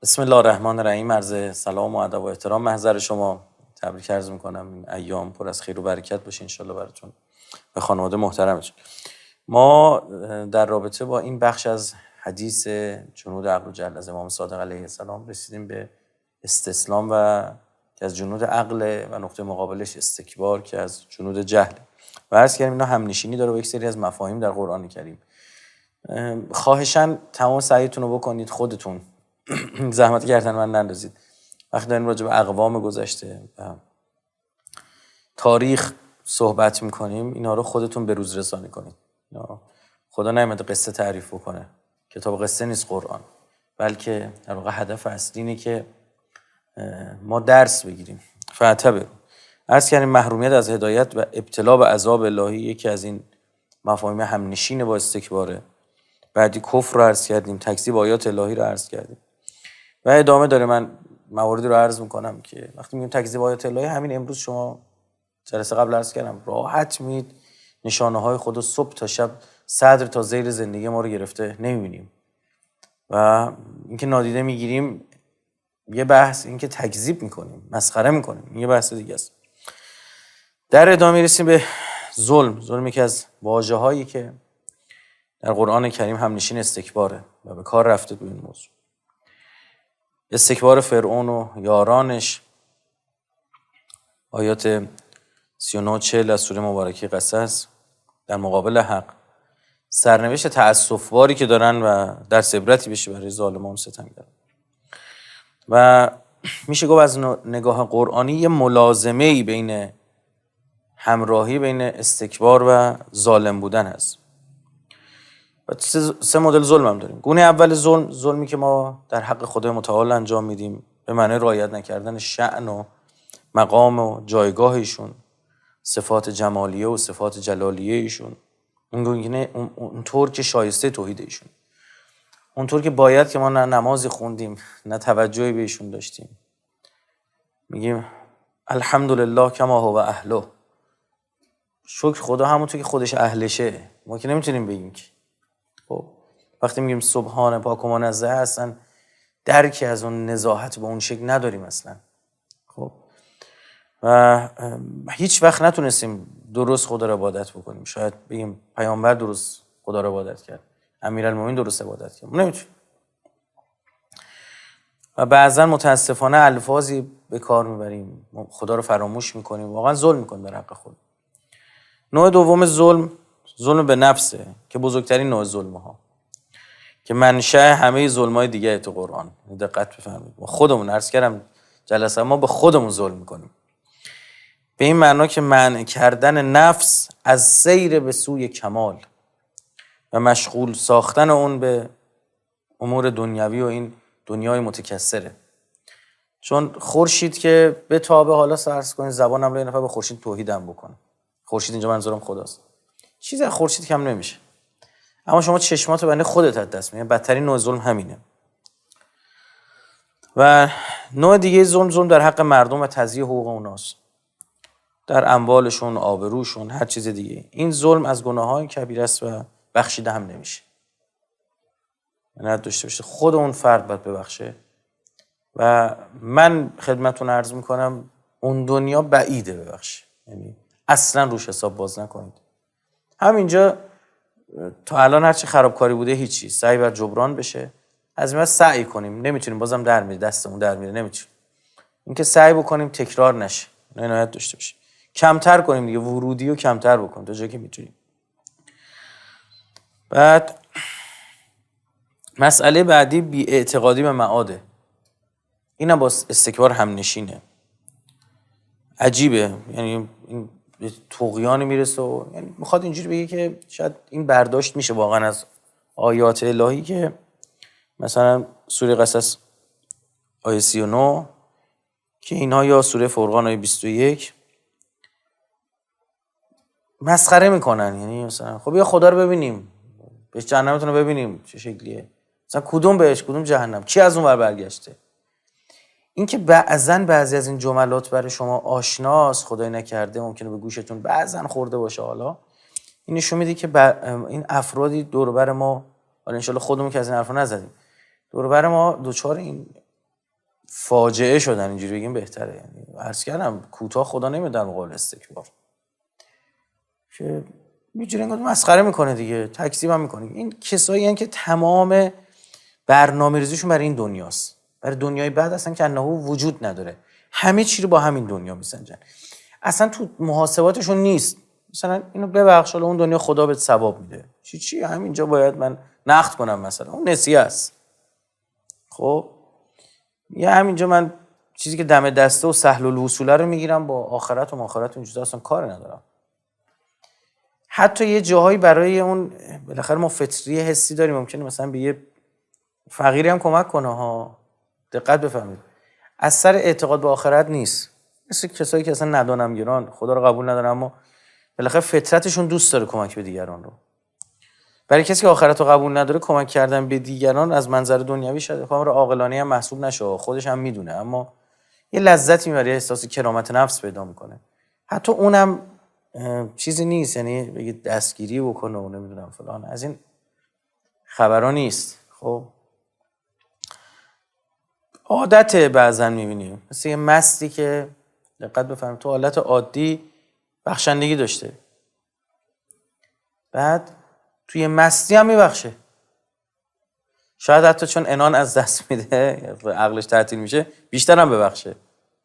بسم الله الرحمن الرحیم. عرض سلام و ادب و احترام محضر شما. تبریک عرض میکنم. این ایام پر از خیر و برکت باشه انشالله براتون و خانواده محترمتون. ما در رابطه با این بخش از حدیث جنود عقل و جهل از امام صادق علیه السلام رسیدیم به استسلام و که از جنود عقل و نقطه مقابلش استکبار که از جنود جهل و عرض کردیم اینا هم نشینی داره با یک سری از مفاهیم در قرآن کریم. خواهشاً تمام سعیتون رو بکنید، خودتون زحمت کردن من نندازید. وقتی داریم راجع به اقوام گذشته و تاریخ صحبت میکنیم اینا رو خودتون به روز رسانی کنید. خدا نیامده قصه تعریف بکنه، کتاب قصه نیست قرآن، بلکه در واقع هدف اصلی اینه که ما درس بگیریم. فاعتبروا. عرض کردیم محرومیت از هدایت و ابتلا به عذاب الهی یکی از این مفاهیم همنشین با استکباره. بعدی کفر رو عرض کردیم، تکذیب آیات الهی رو عرض کردیم و ادامه داره. من مواردی رو عرض میکنم که وقتی میگیم تکذیب آیات الهی، همین امروز شما جلسه قبل عرض کردم راحت میید نشانه های خود صبح تا شب صدر تا زیر زندگی ما رو گرفته نمیبینیم و اینکه نادیده میگیریم یه بحث، اینکه تکذیب میکنیم مسخره میکنیم یه بحث دیگه است. در ادامه میرسیم به ظلمی که از واژه‌هایی که در قرآن کریم همنشین استکباره و به کار رفته تو این موضوع. استکبار فرعون و یارانش، آیات 39-40 از سوره مبارکه قصص در مقابل حق، سرنوشت تأسف‌باری که دارن و درس عبرتی بشه برای ظالمان ستمگران. و میشه گفت از نگاه قرآنی یه ملازمه‌ای بین همراهی بین استکبار و ظالم بودن هست. و سه مدل ظلم هم داریم. گونه اول ظلمی که ما در حق خدای متعال انجام میدیم به معنی رعایت نکردن شأن و مقام و جایگاه ایشون، صفات جمالیه و صفات جلالیه ایشون، اونطور که شایسته توحید ایشون، اونطور که باید که ما نه نمازی خوندیم نه توجهی به ایشون داشتیم. میگیم الحمدلله کما هو اهله، شکر خدا همونطور که خودش اهلشه. ما که نمیتونیم بگیم که خب وقتی میگیم سبحان پاک و منزه هستن درکی از اون نزاهت به اون شکل نداریم اصلا. خب و هیچ وقت نتونستیم درست خدا رو عبادت بکنیم. شاید بگیم پیامبر درست خدا رو عبادت کرد، امیرالمومنین درست عبادت کرد، نمیتونیم. و بعضا متاسفانه الفاظی به کار میبریم خدا رو فراموش میکنیم، واقعا ظلم میکنیم در حق خود. نوع دوم ظلم به نفسه که بزرگترین نوع ظلم‌ها که منشأ همه ظلم‌های دیگه تو قرآن. دقت بفرمایید. ما خودمون عرض کردم جلسه ما به خودمون ظلم میکنیم، به این معنا که منع کردن نفس از سیر به سوی کمال و مشغول ساختن اون به امور دنیوی و این دنیای متکثره. چون خورشید که به تابه، حالا فرض کنید زبانم رو یه نفر به خورشید توحیدم بکنه، خورشید اینجا منظورم خداست، چیزی از خورشید کم نمیشه، اما شما چشماتو بنده خودت از دست میدی. بدترین نوع ظلم همینه. و نوع دیگه ظلم در حق مردم و تضییع حقوق اوناست، در اموالشون، آبروشون، هر چیز دیگه. این ظلم از گناههای کبیره است و بخشیده هم نمیشه. نه داشته باشه خود اون فرد باید ببخشه. و من خدمتتون عرض میکنم اون دنیا بعیده ببخشه، یعنی اصلا روش حساب باز نکنید. همینجا تا الان هرچی خرابکاری بوده هیچی، سعی بر جبران بشه. از این سعی کنیم، نمیتونیم بازم در میره، دستمون در میره، نمیتونیم. اینکه سعی بکنیم تکرار نشه، عنایت داشته باشیم، کمتر کنیم دیگه، ورودی رو کمتر بکنیم تا جایی که میتونیم. بعد مسئله بعدی بی‌اعتقادی به معاده. اینم با استکبار هم نشینه. عجیبه، یعنی این طغیان میرسه و یعنی میخواد اینجوری بگه که شاید این برداشت میشه واقعا از آیات الهی که مثلا سوره قصص آیه 39 که اینها، یا سوره فرقان آیه 21 مسخره میکنن. یعنی مثلا خب یا خدا رو ببینیم، بهش جهنمتون رو ببینیم چه شکلیه، مثلا کدوم بهش کدوم جهنم، کی از اون ور برگشته. این که بعضی از این جملات برای شما آشناست، خدای نکرده ممکنه به گوشتون بعضن خورده باشه، حالا این نشون میده که این افرادی دور و بر ما، حالا ان شاءالله خودمون که از این حرفا نزدیم، دور و بر ما دوچار این فاجعه شدن، اینجوری بگیم بهتره. یعنی عرض کردم کوتاه خدا نمیاد در مقابل استکبار، که اینجوری انگار مسخره میکنه دیگه، تکذیب هم میکنه. این کسایی هستن که تمام برنامه‌ریزیشون برای این دنیاست، برای دنیای بعد اصلا که انه وجود نداره، همه چی رو با همین دنیا میسنجن، اصلا تو محاسباتشون نیست مثلا اینو ببخش حالا اون دنیا خدا بهت ثواب میده، چی همینجا باید من نقد کنم، مثلا اون نسیه است. خب یا همینجا من چیزی که دم دسته و سهل الوصوله رو میگیرم، با آخرت و مآخرت اونجوری اصلا کار ندارم. حتی یه جاهایی برای اون بالاخره ما فطری حسی داریم، ممکنه مثلا به یه فقیری هم کمک کنه ها، دقت بفهمید، از سر اعتقاد به آخرت نیست. مثل کسایی که اصلا ندانمگران، خدا رو قبول ندارن، اما بالاخره فطرتشون دوست داره کمک به دیگران رو. برای کسی که آخرت رو قبول نداره، کمک کردن به دیگران از منظر دنیوی شاید کار عاقلانه هم محسوب نشه، خودش هم میدونه، اما یه لذتی میبره، احساس کرامت نفس پیدا میکنه. حتی اونم چیزی نیست، یعنی بگید دستگیری بکنه و نمیدونم فلان، از این خبرها نیست. خب عادت بعضن میبینیم مثل یه مستی که دقت بفرمایید تو حالت عادی بخشندگی داشته، بعد توی مستی هم میبخشه، شاید حتی چون انان از دست میده عقلش تعطیل میشه بیشتر هم ببخشه.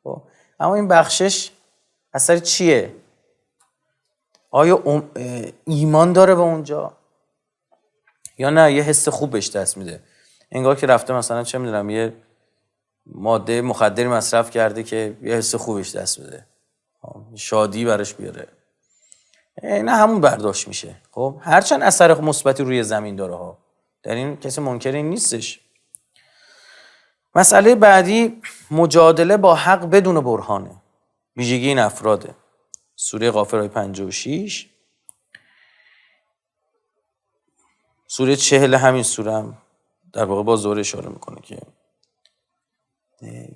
خب اما این بخشش اثر چیه؟ آیا ایمان داره به اونجا یا نه یه حس خوب بهش دست میده؟ انگار که رفته مثلا چه میدونم یه ماده مخدری مصرف کرده که یه حس خوبش دست بده، شادی براش بیاره، نه همون برداشت میشه. خب هرچند اثر مثبتی روی زمین داره ها، در این کسی منکر این نیستش. مسئله بعدی مجادله با حق بدون برهانه، ویژگی این افراده. سوره غافر آیه 56، سوره 40 همین سوره هم در واقع با زور اشاره میکنه که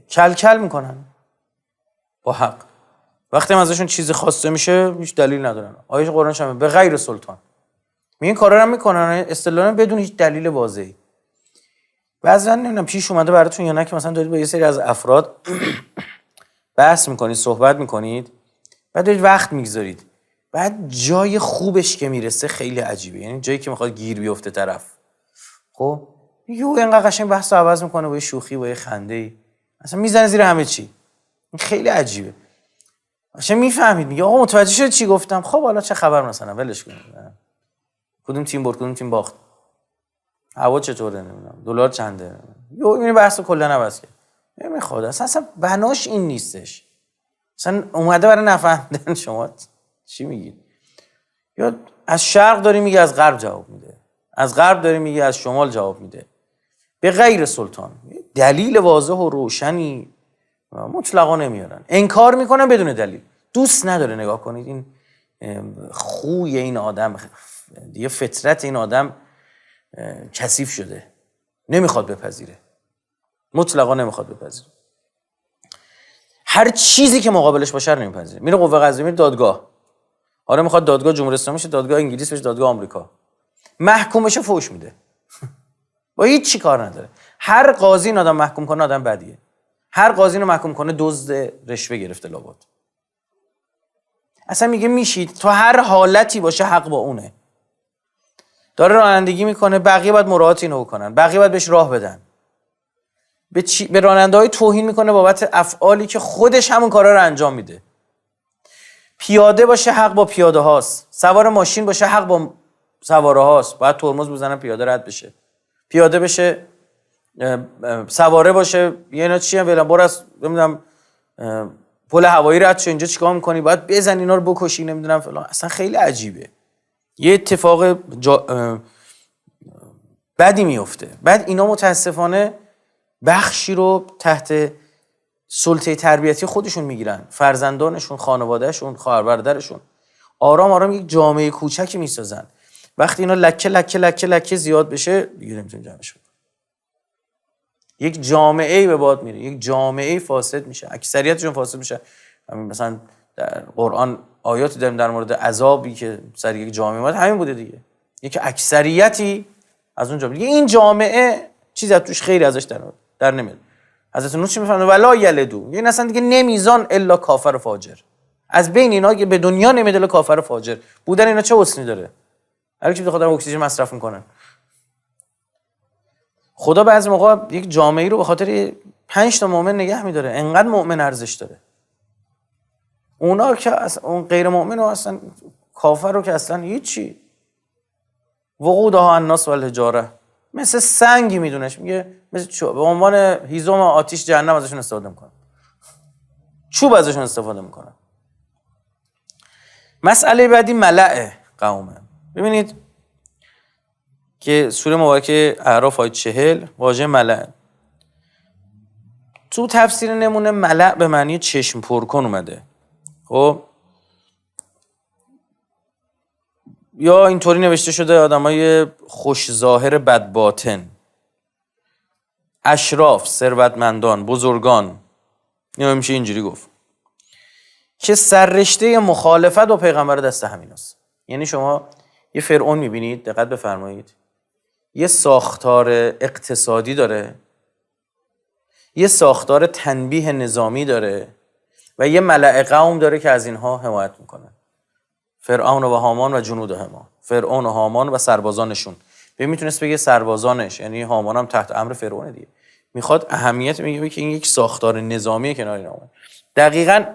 کل میکنن با حق، وقتی ازشون چیزی خواسته میشه هیچ دلیل ندارن. آیه قرآن شامل به غیر سلطان، این کارا رو میکنن اصطلاحاً بدون هیچ دلیل واضحی. بعضی نمیدونم پیش اومده براتون یا نه که مثلا دارید با یه سری از افراد بحث میکنید، صحبت میکنید، بعد دارید وقت میگذارید، بعد جای خوبش که میرسه خیلی عجیبه، یعنی جایی که میخواد گیر بیفته طرف، خب یهو اینقدر قشنگ بحث رو عوض میکنه با یه شوخی، با یه خنده‌ای، اصلا میزنه زیر همه چی. این خیلی عجیبه. اصلا میفهمید میگه آقا متوجه شد چی گفتم؟ خب حالا چه خبر، مثلا ولش کنید، کدوم تیم برد کدوم تیم باخت، هوا چطوره، نمیدونم دلار چنده، یهو این بحثو کلا عوض کرد. نمیخواد، اصلا بناش این نیستش، اصلا اومده برای نفهمیدن شما چی میگید. یا از شرق داری میگه از غرب جواب میده، از غرب داری میگه از شمال جواب میده، به غیر سلطان، دلیل واضح و روشنی مطلقا نمیارن، انکار میکنن بدون دلیل. دوست نداره. نگاه کنید این خوی این آدم دیگه، فطرت این آدم کثیف شده، نمیخواد بپذیره، مطلقا نمیخواد بپذیره. هر چیزی که مقابلش باشه رو نمیپذیره. میره قوه قضاییه، میره دادگاه، آره میخواد دادگاه جمهوری اسلامی بشه، دادگاه انگلیس بشه، دادگاه آمریکا، محکوم بشه فوش میده با هیچ چی کار نداره. هر قاضی این آدم محکوم کنه آدم بدیه، هر قاضی رو محکوم کنه دزد رشوه گرفته لابد. اصلا میگه میشید تو هر حالتی باشه حق با اونه، داره رانندگی میکنه، بقیه باید مراعات اینو بکنن، بقیه باید بهش راه بدن، به راننده‌های توهین میکنه بابت افعالی که خودش همون کارا رو انجام میده. پیاده باشه حق با پیاده هاست، سوار ماشین باشه حق با سواره هاست، باید ترمز بزنن پیاده رد بشه، پیاده بشه سواره باشه، یه اینا چیه فعلا برو از نمیدونم پل هوایی رد شو، اینجا چیکار میکنی، باید بزن اینا رو بکشی نمیدونم فلان. اصلا خیلی عجیبه، یه اتفاق بدی میفته. بعد اینا متاسفانه بخشی رو تحت سلطه تربیتی خودشون میگیرن، فرزندانشون، خانوادهشون، خواهر برادرشون، آرام آرام یک جامعه کوچکی میسازن. وقتی اینا لکه لکه لکه لکه زیاد بشه دیگه نمیتونن جمعش بکنن، یک جامعه به باد میره، یک جامعه فاسد میشه، اکثریتشون فاسد میشه. مثلا در قرآن آیاتی داریم در مورد عذابی که سر یک جامعه اومد، همین بوده دیگه، یک اکثریتی از اون جامعه، این جامعه چیزی از توش خیلی ازش در نمیاد. حضرت نوح چی میفهمه؟ ولا یلدو، یعنی اصلا دیگه نمیزان الا کافر فاجر. از بین اینا که به دنیا نمیاد الا کافر فاجر. بودن اینا چه حسنی داره؟ هر کی بخواد اکسیژن مصرف میکنن. خدا بعضی موقع یک جامعه رو به خاطر 5 تا مؤمن نگه میداره، انقدر مؤمن ارزش داره. اونا که اون غیر مؤمن و اصلا کافر رو که اصلا هیچی. وقودها الناس والحجاره، مثل سنگی میدونش، میگه مثل به عنوان هیزم آتش جهنم ازشون استفاده میکنه، چوب ازشون استفاده میکنه. مسئله بعدی ملأ قومه. ببینید که سوره مبارکه اعراف آیه 40 واژه ملأ تو تفسیر نمونه ملأ به معنی چشم پرکن اومده. خب یا اینطوری نوشته شده آدمای خوش ظاهر بد باطن، اشراف، ثروتمندان، بزرگان، یا میشه اینجوری گفت که سررشته مخالفت با پیغمبر دست همیناست. یعنی شما یه فرعون میبینید، دقت بفرمایید، یه ساختار اقتصادی داره، یه ساختار تنبیه نظامی داره و یه ملأ قوم داره که از اینها حمایت میکنه. فرعون و هامان و جنودهما، فرعون و هامان و سربازانشون. میتونست بگه سربازانش، یعنی هامان هم تحت امر فرعون دیگه. میخواد اهمیت میگه که این یک ساختار نظامی کنار اینا اومد. دقیقاً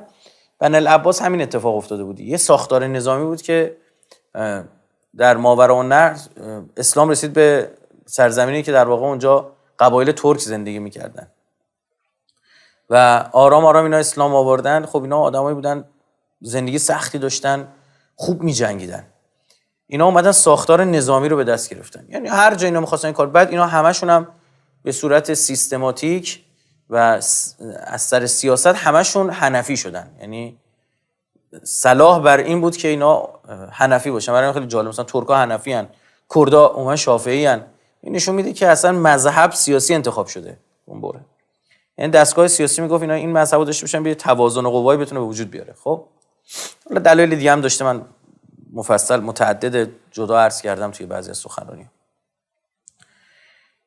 بن العباس همین اتفاق افتاده بود. یه ساختار نظامی بود که در ماوراءالنهر اسلام رسید به سرزمینی که در واقع اونجا قبایل ترک زندگی میکردن و آرام آرام اینا اسلام آوردن. خب اینا آدمایی بودن زندگی سختی داشتن، خوب می‌جنگیدن. اینا اومدن ساختار نظامی رو به دست گرفتن. یعنی هر جا اینا می‌خواستن این کار، بعد اینا همشون هم به صورت سیستماتیک و از سر سیاست همشون حنفی شدن. یعنی صلاح بر این بود که اینا حنفی باشن. برای خیلی جالب، مثلا ترکا حنفی ان، کردا عموما شافعی ان. این نشون میده که اصلا مذهب سیاسی انتخاب شده اون بره. یعنی دستگاه سیاسی میگفت اینا این مذهب رو داشته باشن به توازن قوایی بتونه به وجود بیاره. خب حالا دلایل دیگه هم داشته، من مفصل متعدد جدا عرض کردم توی بعضی از سخنرانی.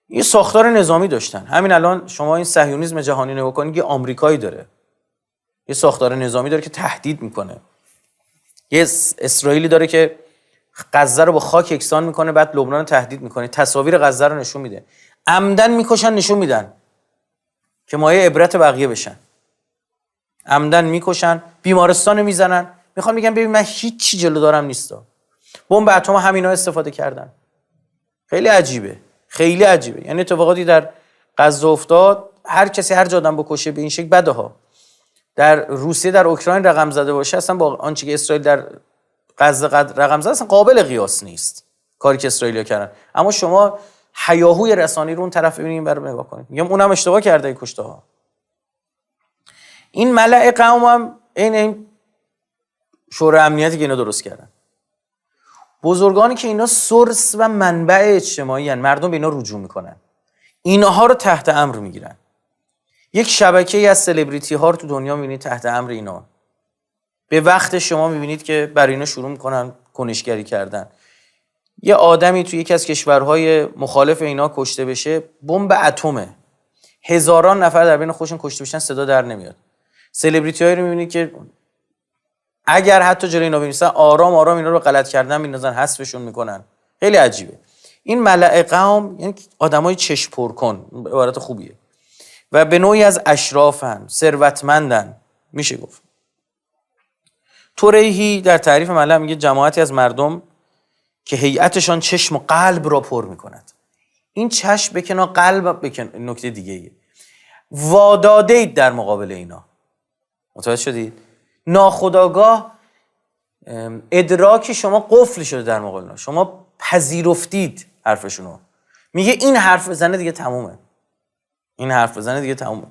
این ساختار نظامی داشتن. همین الان شما این صهیونیسم جهانی نگاه کنید، یه آمریکایی داره، یه ساختار نظامی داره که تهدید میکنه. یه اسرائیلی داره که غزه رو با خاک یکسان میکنه، بعد لبنان رو تهدید میکنه، تصاویر غزه رو نشون میده، عمدن میکشن نشون میدن که مایه عبرت بقیه بشن. عمدن میکشن، بیمارستان میزنن، میخوان میگن ببین من هیچی جلو دارم نیستا. بمب اتم همینا استفاده کردن. خیلی عجیبه، خیلی عجیبه. یعنی اتفاقاتی در غزه افتاد، هر کسی هر جا آدم بکشه به این شکل بده ها. در روسیه در اوکراین رقم زده باشه، اصلا با آنچه که اسرائیل در غزه رقم زده اصلا قابل قیاس نیست کاری که اسرائیلیا کردن. اما شما هیاهوی رسانه‌ای رو اون طرف ببینید، برام نگاه کنید، میگم اونم اشتباه کرده این کشته ها. این ملأ قوم هم این شورای امنیتی که اینا درست کردن، بزرگانی که اینا سورس و منبع اجتماعی هن، مردم به اینا رجوع میکنن، اینها رو تحت امر میگیرن. یک شبکه‌ای از سلبریتی ها رو تو دنیا میبینید تحت امر اینا. به وقت شما میبینید که برای اینا شروع میکنن کنشگری کردن. یه آدمی تو یکی از کشورهای مخالف اینا کشته بشه، بمب اتمه، هزاران نفر در بین خودشون کشته بشن، صدا در نمیاد. سلبریتی هایی رو میبینید که اگر حتی جلوی اینا بمیسن، آرام آرام اینا رو غلط کردن میندازن، حذفشون میکنن. خیلی عجیبه. این ملأ قوم یعنی آدمای چشم پر کن، عبارت خوبیه، و به نوعی از اشرافن، ثروتمندن میشه گفت. توریهی در تعریف ملأ میگه جماعتی از مردم که هیئتشان چشم و قلب را پر میکند. این چشم بکن و قلب بکن، نکته دیگه ایه. واداده اید در مقابل اینا. متوجه شدید؟ ناخودآگاه ادراک شما قفل شده در مقابل اینا، شما پذیرفتید حرفشونو. میگه این حرف بزنه دیگه تمومه، این حرف بزنه دیگه تمومه.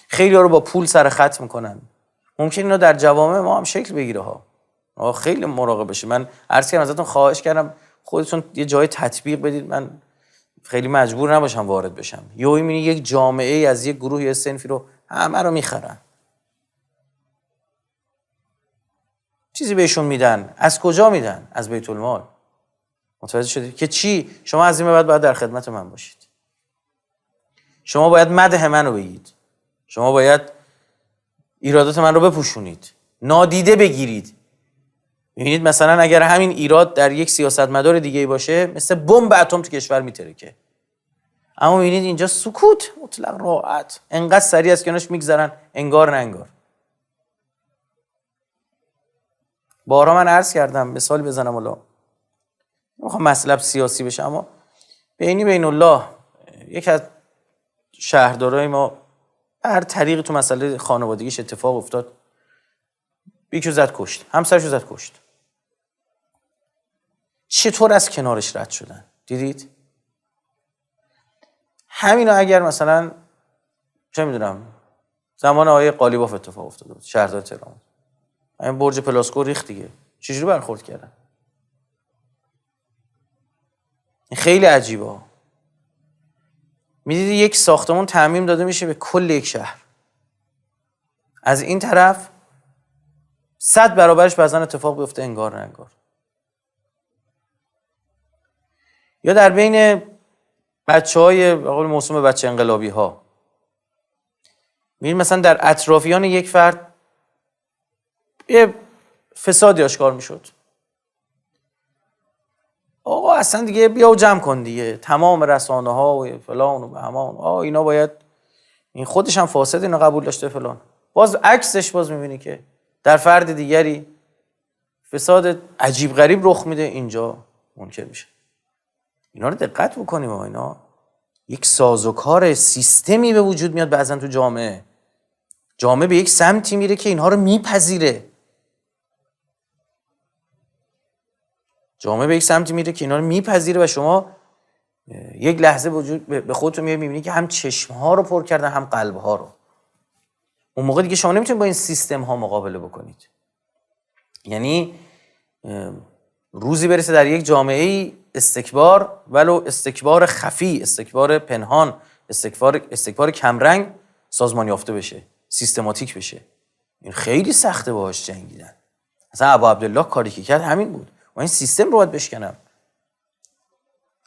خیلی ها رو با پول سر خط میکنن. ممکن اینا در جوامع ما هم شکل بگیره ها. خیلی مراقب بشید. من عرض کردم ازتون خواهش کردم خودتون یه جای تطبیق بدید، من خیلی مجبور نباشم وارد بشم. یهو میبینی یک جامعه از یک گروه یا صنفی رو همه رو میخرن، چیزی بهشون میدن. از کجا میدن؟ از بیت المال. متوجه شدید که چی؟ شما از این به بعد باید در خدمت من باشید، شما باید مدح منو بگید، شما باید ایرادات من رو بپوشونید، نادیده بگیرید. می‌بینید مثلا اگر همین ایراد در یک سیاستمدار دیگه باشه مثل بمب اتم تو کشور میترکه. اما می‌بینید اینجا سکوت مطلق، راحت، انقدر سریع از کنارش میگذرن انگار نه انگار. بارها من عرض کردم، مثال بزنم، حالا نمیخوام مطلب سیاسی بشه، اما بین الله یک از شهردارای ما هر طریقی تو مسئله خانوادگیش اتفاق افتاد، یکی رو زد کشت، همسرش رو زد کشت. چطور از کنارش رد شدن؟ دیدید؟ همینو اگر مثلا چه میدونم زمان آقای قالیباف اتفاق افتاده بود، شهردار تهران، همین برج پلاسکو ریخت دیگه، چجوری برخورد کردن؟ خیلی عجیبه. میدیدی یک ساختمان تعمیم داده میشه به کل یک شهر، از این طرف 100 برابرش بعضن اتفاق بیفته انگار نه انگار. یا در بین بچه‌های به قول موسوم بچه انقلابی ها می‌بینید مثلا در اطرافیان یک فرد یه فسادی آشکار میشد، آقا اصلا دیگه بیا و جمع کن دیگه، تمام رسانه ها و فلان و بهمان، اینا باید، این خودش هم فاسد، اینو قبول داشته فلان. باز عکسش باز میبینی که در فرد دیگری فساد عجیب غریب رخ میده، اینجا منکر میشه. اینا رو دقت بکنیم، اینا یک سازوکار سیستمی به وجود میاد بعضن تو جامعه به یک سمتی میره که اینها رو میپذیره. و شما یک لحظه به خودتون میبینید که هم چشمها رو پر کردن هم قلبها رو. اون موقع دیگه شما نمیتونید با این سیستم ها مقابله بکنید. یعنی روزی برسه در یک جامعه استکبار، ولو استکبار خفی، استکبار پنهان، استکبار کمرنگ سازمان یافته بشه، سیستماتیک بشه. این خیلی سخته باهاش جنگیدن. مثلا ابو عبدالله کاری که کرد همین بود. و این سیستم رو باید بشکنم.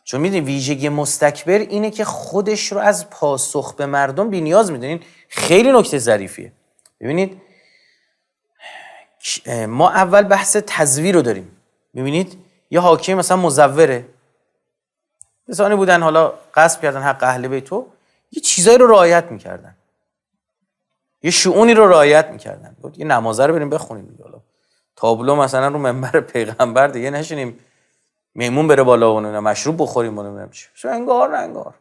چون میدونید ویژگی مستکبر اینه که خودش رو از پاسخ به مردم بی‌نیاز میدونین. خیلی نکته ظریفیه. ببینید ما اول بحث تزویر رو داریم. ببینید یه حاکم مثلا مزوره، کسانی بودن حالا غصب کردن حق اهل بیت، یه چیزایی رو رعایت میکردن، یه شؤونی رو رعایت میکردن. گفت یه نمازه رو بریم بخونیم، حالا تابلو مثلا رو منبر پیغمبر دیگه نشینیم، میمون بره بالا و مشروب بخوریم و نمیدونم چی. انگار نه انگار.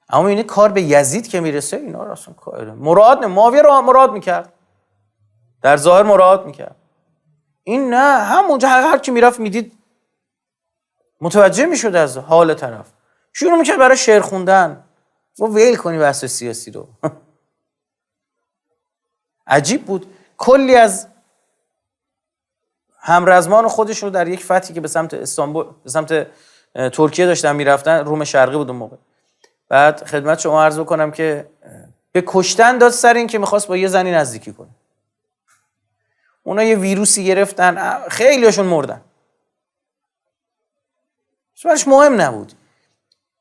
اما اینه کار به یزید که میرسه، اینا اصلا معاویه رو مراد میکرد، در ظاهر مراد میکرد. این نه، همونجا هر کی میرفت میدید متوجه میشد از حال طرف، شروع میکرد برای شعر خوندن. و ویل کنی بحث سیاسی رو. عجیب بود. کلی از همرزمان خودش رو در یک فتحی که به سمت استانبول، به سمت ترکیه داشتن میرفتن، روم شرقی بود اون موقع، بعد خدمت شما عرض بکنم که به کشتن داد سر این که میخواست با یه زنی نزدیکی کنه. اونا یه ویروسی گرفتن، خیلی هاشون مردن. برش مهم نبود.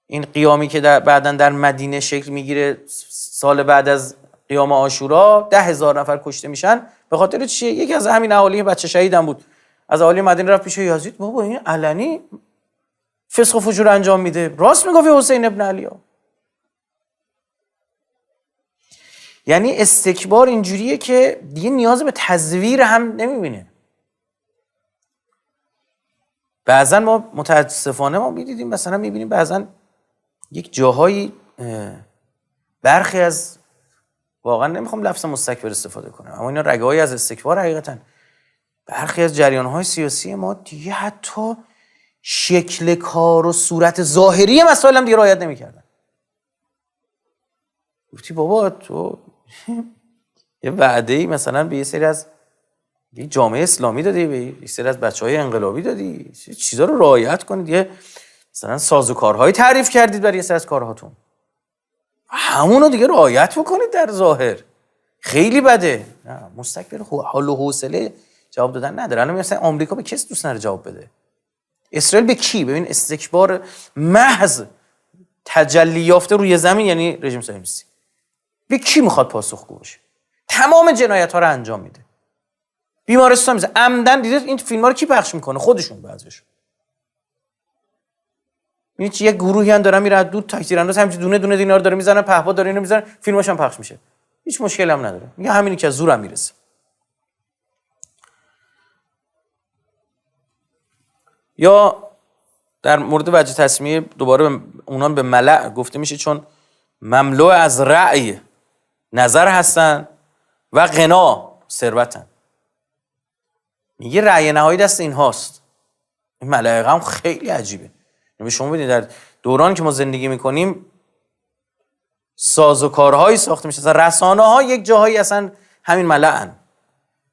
این قیامی که بعداً در مدینه شکل میگیره سال بعد از قیام عاشورا، 10,000 نفر کشته میشن، به خاطر چیه؟ یکی از همین اهالی بچه شهیدم بود، از اهالی مدینه رفت پیش یزید، بابا این علنی فسق و فجور انجام میده، راست میگفت حسین ابن علی ها. یعنی استکبار اینجوریه که دیگه نیاز به تزویر هم نمیبینه. بعضا ما متاسفانه ما میدیدیم، مثلا میبینیم بعضا یک جاهایی برخی از، واقعا نمیخوام لفظ مستکبر استفاده کنم، اما اینا رگه‌ای از استکبار حقیقتا، برخی از جریان‌های سیاسی ما دیگه حتی شکل کار و صورت ظاهری مسائل هم دیگه رعایت نمی‌کردن. گفتی بابا تو یه وعده‌ای مثلا به یه سری از یه جامعه اسلامی دادی، به یه سری از بچه‌های انقلابی دادی، چیزا رو رعایت کنید، یه مثلا سازوکارهای تعریف کردید برای یه سری از کارهاتون، همونو دیگه رعایت بکنید در ظاهر. خیلی بده. نه مستکبر حال و حوصله جواب دادن نداره. الان مثلا آمریکا به کس دوست نداره جواب بده، اسرائیل به کی؟ ببین استکبار محض تجلی یافته روی زمین یعنی رژیم صهیونیستی. به کی میخواد پاسخگو باشه؟ تمام جنایت ها رو انجام میده. بیمارستان میزنه عمدن. دیده این فیلم ها رو کی پخش میکنه؟ خودشون بعضیشون. این یه گروهی ان دارن میرن دود تاکسی انداز همین دونه دونه دینا رو داره میزنن، پهپاد داره اینو میزنن، فیلماش هم پخش میشه. هیچ مشکلی هم نداره. میگه همینی که از زورم میرسه. یا در مورد وجه تسمیه دوباره اونا به ملأ گفته میشه چون مملو از رأی نظر هستن و غنا ثروتن. میگه رأی نهایی دست اینهاست. این ملائکه هم خیلی عجیبه. به شما ببینید در دورانی که ما زندگی میکنیم سازوکارهایی ساخته میشه. مثلا رسانه ها یک جاهایی اصلا همین ملأن،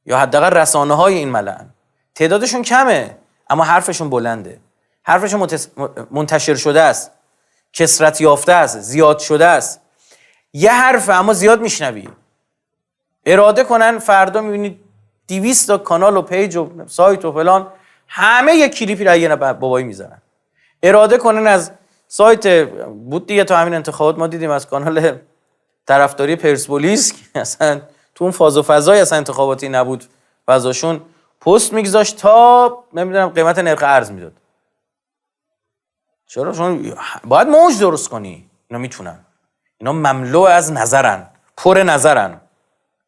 یا حداقل رسانه های این ملأن. تعدادشون کمه اما حرفشون بلنده. حرفشون منتشر شده است، کثرت یافته است، زیاد شده است. یه حرف اما زیاد میشنوی. اراده کنن فردا میبینید 200 تا کانال و پیج و سایت و فلان همه یک کلیپی را یه بابایی میزنن. اراده کنن از سایت بود دیگه تا همین انتخابات ما دیدیم از کانال طرفداری پرسپولیس که اصلا تو اون فاز و فضای اصلا انتخاباتی نبود، فضاشون پست میگذاشت تا نمیدونم قیمت نرخ ارز میداد. چرا؟ چون باید موج درست کنی. اینا میتونن. اینا مملو از نظرن، پر نظرن،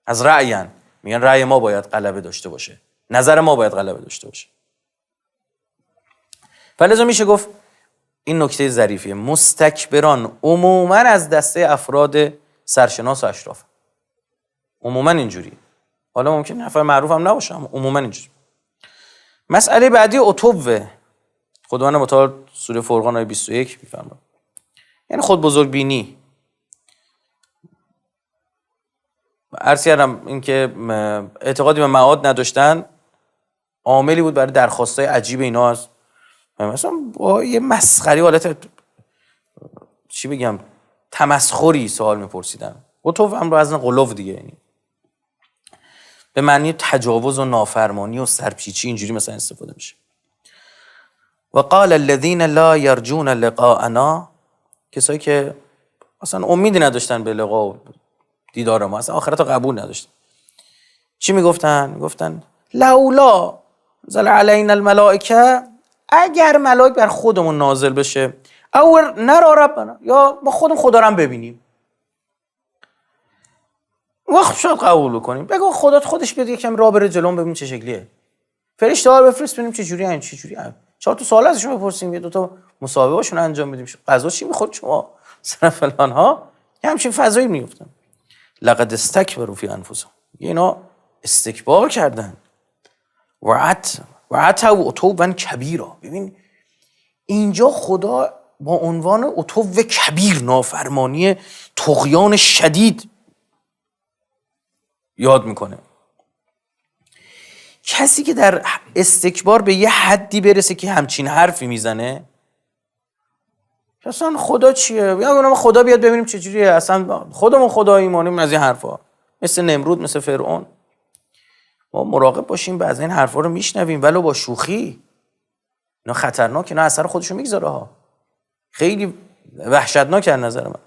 از رأین. میگن رأی ما باید غلبه داشته باشه، نظر ما باید غلبه داشته باشه. فلذا میشه گفت این نکته ظریفیه. مستکبران عموما از دسته افراد سرشناس و اشراف. عموما اینجوری. حالا ممکن نفر معروف هم نباشه اما عموما اینجوری. مسئله بعدی عتوه. خداوند متعال سوره فرقان آیه 21 میفرماید یعنی خود بزرگ بینی. عرض کردم اینکه اعتقادی به معاد نداشتن عاملی بود برای درخواستای عجیب اینا. از مثلا با یه مسخری حالت چی بگم تمسخری سوال میپرسیدن. عتو هم رو از غلو دیگه، یعنی به معنی تجاوز و نافرمانی و سرپیچی اینجوری مثلا استفاده میشه. و قال الذين لا يرجون لقاءنا، کسایی که اصلا امیدی نداشتن به لقا و دیدار ما، اصلا آخرت رو قبول نداشتن. چی میگفتن؟ میگفتن لولا نزل علینا الملائکه، اگر ملائک بر خودمون نازل بشه، او نرا ربنا، یا ما خودمون خدا رو هم ببینیم، وقت شاید قبول کنیم. بگو خودت خودش بیاد یکم راه بره جلوم ببینیم چه شکلیه. فرشته ها رو بفرست ببینیم چه جوری ان، چه جوری ان. 4 تا سوال ازشون بپرسیم، یه دو تا مصاحبه هاشون انجام بدیم. غذا چی میخورد شما؟ مثلا فلان ها. همچین فضایی میافتن. لقد استکبروا فی انفسهم. اینا استکبار کردن. و عتوا عتوا کبیرا. ببین اینجا خدا با عنوان عتو کبیر، نافرمانی طغیان شدید یاد میکنه. کسی که در استکبار به یه حدی برسه که همچین حرفی میزنه، اصلا خدا چیه؟ یا خدا بیاد ببینیم چجوریه، اصلا خودمون خدا ایمانیم از این حرفا. مثل نمرود، مثل فرعون. ما مراقب باشیم بعضی این حرفا رو میشنویم ولو با شوخی. اینا خطرناکه، اینا اثر خودشو میگذاره ها. خیلی وحشتناکه از نظر من.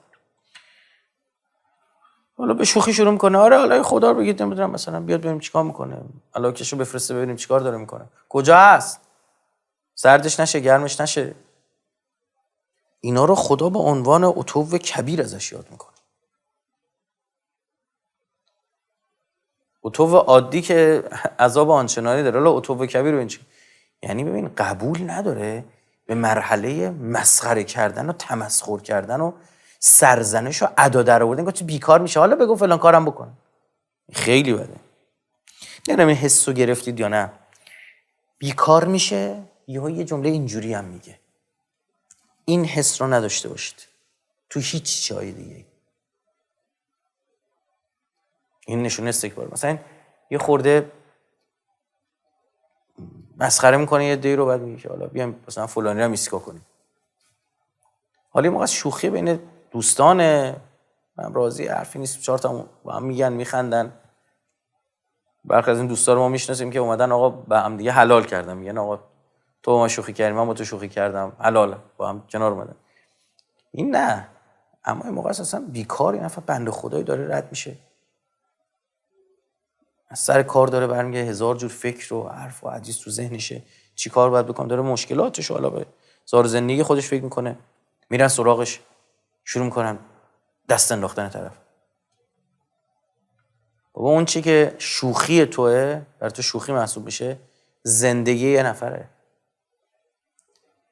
حالا به شوخی شروع میکنه، آره حالا خدا رو بگید نمیدونم مثلا بیاد ببینیم چیکار میکنه، الله کشو بفرسته ببینیم چیکار داره میکنه، کجا هست، سردش نشه گرمش نشه. اینا رو خدا با عنوان عتو کبیر ازش یاد میکنه. عتو عادی که عذاب آنچنانی داره، حالا عتو کبیر ببین چی. یعنی ببین قبول نداره به مرحله مسخره کردن و تمسخر کردن و سرزنش و ادا درآوردن، گفت بیکار میشه حالا بگو فلان کارم بکن. خیلی بده. نمیدونم این حسو گرفتید یا نه. بیکار میشه یه جمله اینجوری هم میگه. این حس رو نداشته باشید تو هیچ جای دیگه. این نشونه استکبار. مثلا یه خورده مسخره میکنه یه دی رو، بعد میگه حالا بیام مثلا فلانی رو میسکا کنیم. حالا موقع شوخی بین دوستانه، من راضی حرفی نیست، 4 تا با هم میگن میخندن. برخی از این دوستا رو ما میشناسیم که اومدن آقا با هم دیگه حلال کردن، میگن آقا تو با من شوخی کردی من با تو شوخی کردم، حلال با هم کنار اومدن. این نه، اما این موقع اصلا بیکار، این نفر بنده خدایی داره رد میشه، از سر کار داره برمیگه، هزار جور فکر و حرف و حدیث تو ذهنشه، چی کار باید بکنم، داره مشکلاتش حالا به زار زندگی خودش فکر میکنه، میرن سراغش، شروع میکنن دست انداختن طرف. بابا اون چی که شوخی توه، برای تو شوخی محسوب میشه، زندگی یه نفره.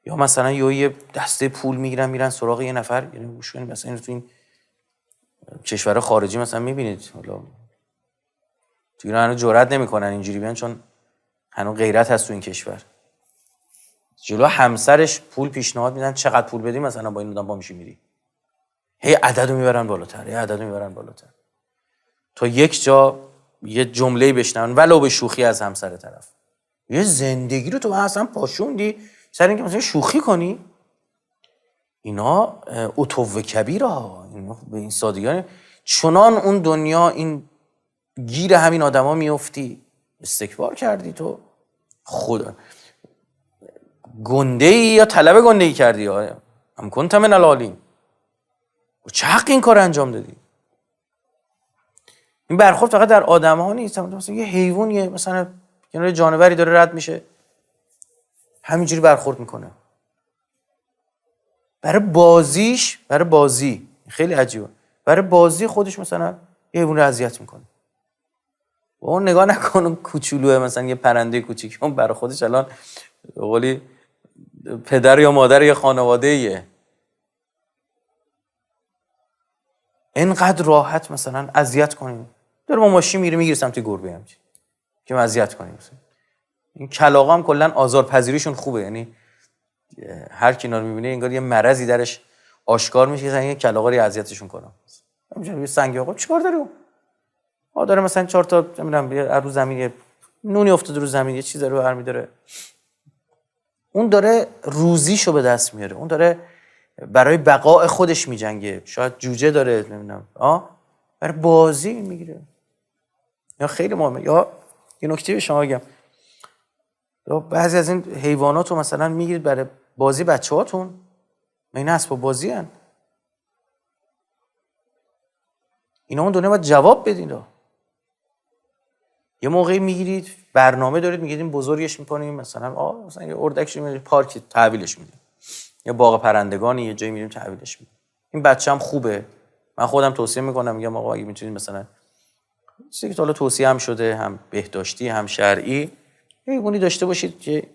یا مثلا یه دسته پول میگیرن میرن سراغ یه نفر، یعنی گوش کنید مثلا تو این کشور خارجی مثلا میبینید، حالا تو ایران هنوز جرئت نمیکنن اینجوری بیان، چون هنوز غیرت هست تو این کشور. جلو همسرش پول پیشنهاد میدن، چقدر پول بدی مثلا با این آدم با میشی میری، هی عددو میبرن بالاتر، تا یک جا یه جمله‌ای بشنون ولو به شوخی از همسر طرف. یه زندگی رو تو اصلا پاشوندی سر اینکه مثلا شوخی کنی. اینا عتو کبیره ها، اینا به این سادگی چنان اون دنیا این گیر همین آدما میافتی، استکبار کردی تو خدا گنده ای یا طلب گنده ای کردی، هم کنت من العالین، چه حق این کار انجام دادی؟ این برخورد فقط در آدم ها نیست، مثلا یه حیوان مثلا یه جانوری داره رد میشه همینجوری برخورد میکنه برای بازی خیلی عجیبه، برای بازی خودش مثلا یه حیوان رو اذیت میکنه. و اون نگاه نکن اون کوچولوه مثلا یه پرنده کوچیک، اون برای خودش الان به قولی پدر یا مادر یا خانواده‌ایه. اینقدر راحت مثلا اذیت کنیم، داره با ماشین میگیره سمت گربه همچین که اذیت کنیم. این کلاغا هم کلا آزارپذیریشون خوبه، یعنی هر کی اینا رو میبینه انگار یه مرضی درش آشکار میشه، مثلا یه کلاغا رو اذیتشون کنه. همینجوری یه سنگ آقا چیکار داره اون؟ داره مثلا 4 تا نمیدونم رو زمین نونی افتاده رو زمین، یه چیزی رو برمی‌داره، اون داره روزیشو به دست میاره، اون داره برای بقای خودش میجنگه، شاید جوجه داره نمیدونم برای بازی میگیره. یا خیلی مهمه، یا یه نکته به شما بگم، یا بعضی از این حیوانات رو مثلا میگیرید برای بازی بچه‌هاتون، اینا اسباب بازی ان، اینا اون دنیا باید جواب بدین. یه موقعی میگیرید برنامه دارید میگید بزرگش میکنیم، مثلا مثلا یه اردکش میگیرید پارک تحویلش میدیم، یا باغ پرندگانی یه جایی میریم تحویلش میدیم. این بچه هم خوبه، من خودم توصیه میکنم، میگم آقا اگه میتونید مثلا چیزی که حالا توصیه هم شده، هم بهداشتی هم شرعی، یه حیوانی داشته باشید که،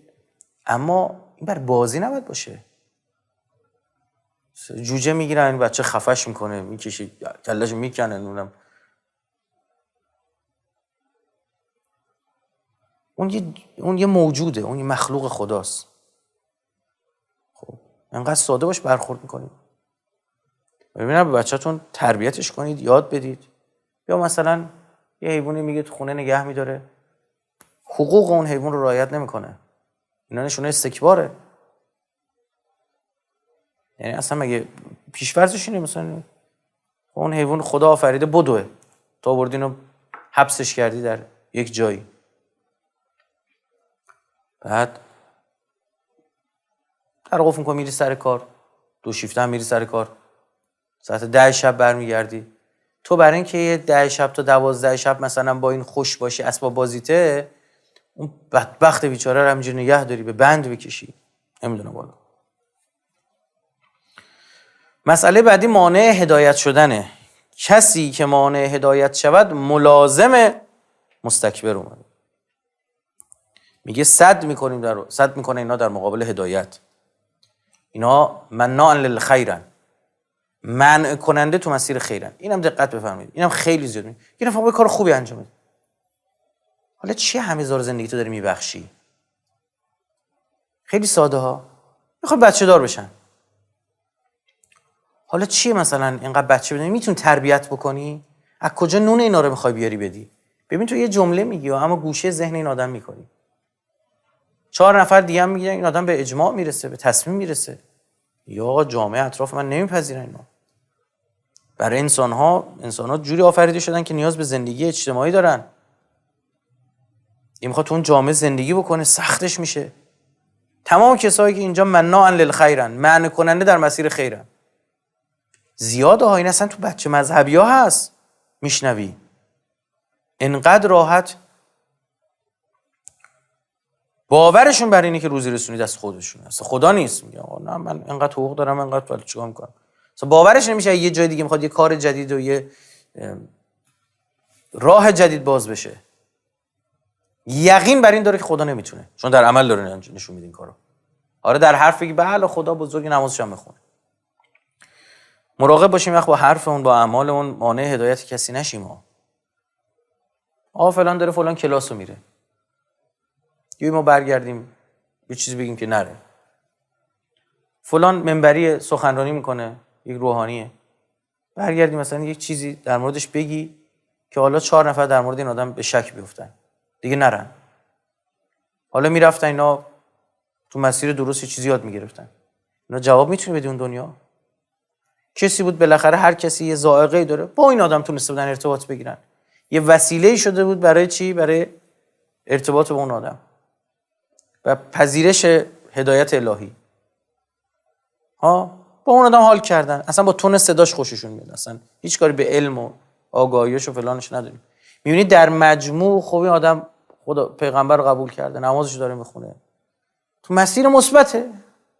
اما این بر بازی نباید باشه. جوجه میگیرن این بچه خفش میکنه، میکشه کلهشو میکنه، نونم اون یه موجوده، اون یه مخلوق خداست. خب انقدر ساده باش برخورد میکنید. ببینم به بچه‌تون تربیتش کنید، یاد بدید. یا مثلا یه حیوانی میگه تو خونه نگه میداره، حقوق اون حیوان رو رعایت نمیکنه، اینا نشونه استکباره. یعنی اصلا مگه پیش‌فرضش اینه مثلا اون حیوان خدا آفریده بدوه، تو آوردین و حبسش کردی در یک جایی، بعد در قفل می‌کنی میری سر کار، 2 شیفته هم میری سر کار، ساعت 10 شب برمیگردی، تو برای اینکه یه 10 شب تا 12 شب مثلا با این خوش باشی، اسباب بازیته، اون بدبخت بیچاره رو همینجوری نگه داری، به بند بکشی، نمیدونم والا. مسئله بعدی مانع هدایت شدنه. کسی که مانع هدایت شود ملازم مستکبر اومده. میگه صد میکنه اینا در مقابل هدایت. اینا مناعا للخیرن، منع کننده تو مسیر خیرن. اینم دقت بفرمایید، اینم خیلی زیاد میگه یه نفر کار خوبی انجام بده، حالا چیه همه زار زندگی تو داری میبخشی؟ خیلی ساده ها، میخواد بچه دار بشن، حالا چیه مثلا اینقدر بچه بدونی میتونی تربیت بکنی؟ از کجا نون اینا رو میخوای بیاری بدی؟ ببین تو یه جمله میگی و اما گوشه ذهن این آدم میکنی، 4 نفر دیگه هم میگن این آدم به اجماع میرسه، به تصمیم میرسه، یا آقا جامعه اطراف من نمیپذیرن اینا. برای انسان‌ها جوری آفریده شدن که نیاز به زندگی اجتماعی دارن. این میخواد تو اون جامعه زندگی بکنه، سختش میشه. تمام کسایی که اینجا مناعا للخیرن، منع کننده در مسیر خیرن، زیاد آیین اصلا تو بچه مذهبی ها هست میشنوی انقدر راحت باورشون بر اینه که روزی رسونی دست خودشون هست، خدا نیست. میگه نه من انقدر حقوق دارم انقدر ولی چیکار میکنم. اصلا باورش نمیشه یه جای دیگه میخواد یه کار جدید و یه راه جدید باز بشه. یقین بر این داره که خدا نمیتونه، چون در عمل داره نشون میده این کارو. آره در حرف بگی بله خدا بزرگ، نمازش هم میخونه. مراقب باشیم وقت با حرفمون با اعمالمون مانع هدایت کسی نشیم. فلان داره فلان کلاسو میره، یه ما برگردیم یه چیزی بگیم که نره. فلان منبری سخنرانی میکنه، یک روحانیه، برگردیم مثلا یک چیزی در موردش بگی که حالا 4 نفر در مورد این آدم به شک بیفتن، دیگه نرن. حالا میرفتن اینا تو مسیر درست چیزی یاد میگرفتن. اینا جواب میتونی بدی اون دنیا؟ کسی بود بالاخره، هر کسی یه ذائقه‌ای داره، با این آدم تونسته بودن ارتباط بگیرن، یه وسیله‌ای شده بود برای چی؟ برای ارتباط با اون آدم و پذیرش هدایت الهی. با اون آدم حال کردن، اصلا با تون صداش خوششون میاد، اصلا هیچ کاری به علم و آگاهیش و فلانش نداریم. میبینید در مجموع خب این آدم خدا پیغمبر رو قبول کرده، نمازش داره میخونه، تو مسیر مثبته.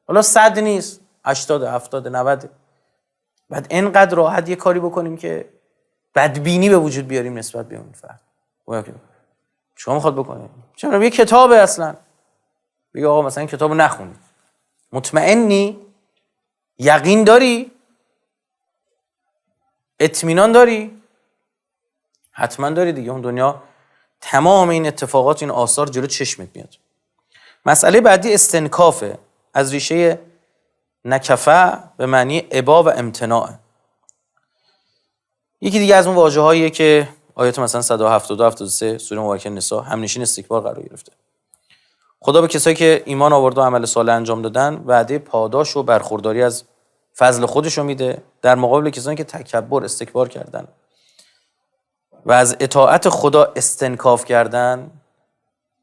حالا 100 نیست، 80 70 90. بعد اینقدر راحت یه کاری بکنیم که بدبینی به وجود بیاریم نسبت به اون فرد. شما میخواد بکنید چرا یه کتابه اصلا بگی آقا مثلا این کتابو نخونید، مطمئنی؟ یقین داری؟ اطمینان داری؟ حتما داری دیگه. اون دنیا تمام این اتفاقات، این آثار جلو چشمت میاد. مسئله بعدی استنکافه، از ریشه نکفه به معنی ابا و امتناع. یکی دیگه از اون واژه‌هاییه که آیات مثلا 172 73 سوره مبارکه نساء همنشین استکبار قرار گرفته. خدا به کسایی که ایمان آورد و عمل صالح انجام دادن وعده پاداش و برخورداری از فضل خودش رو میده، در مقابل کسانی که تکبر استکبار کردن و از اطاعت خدا استنکاف کردن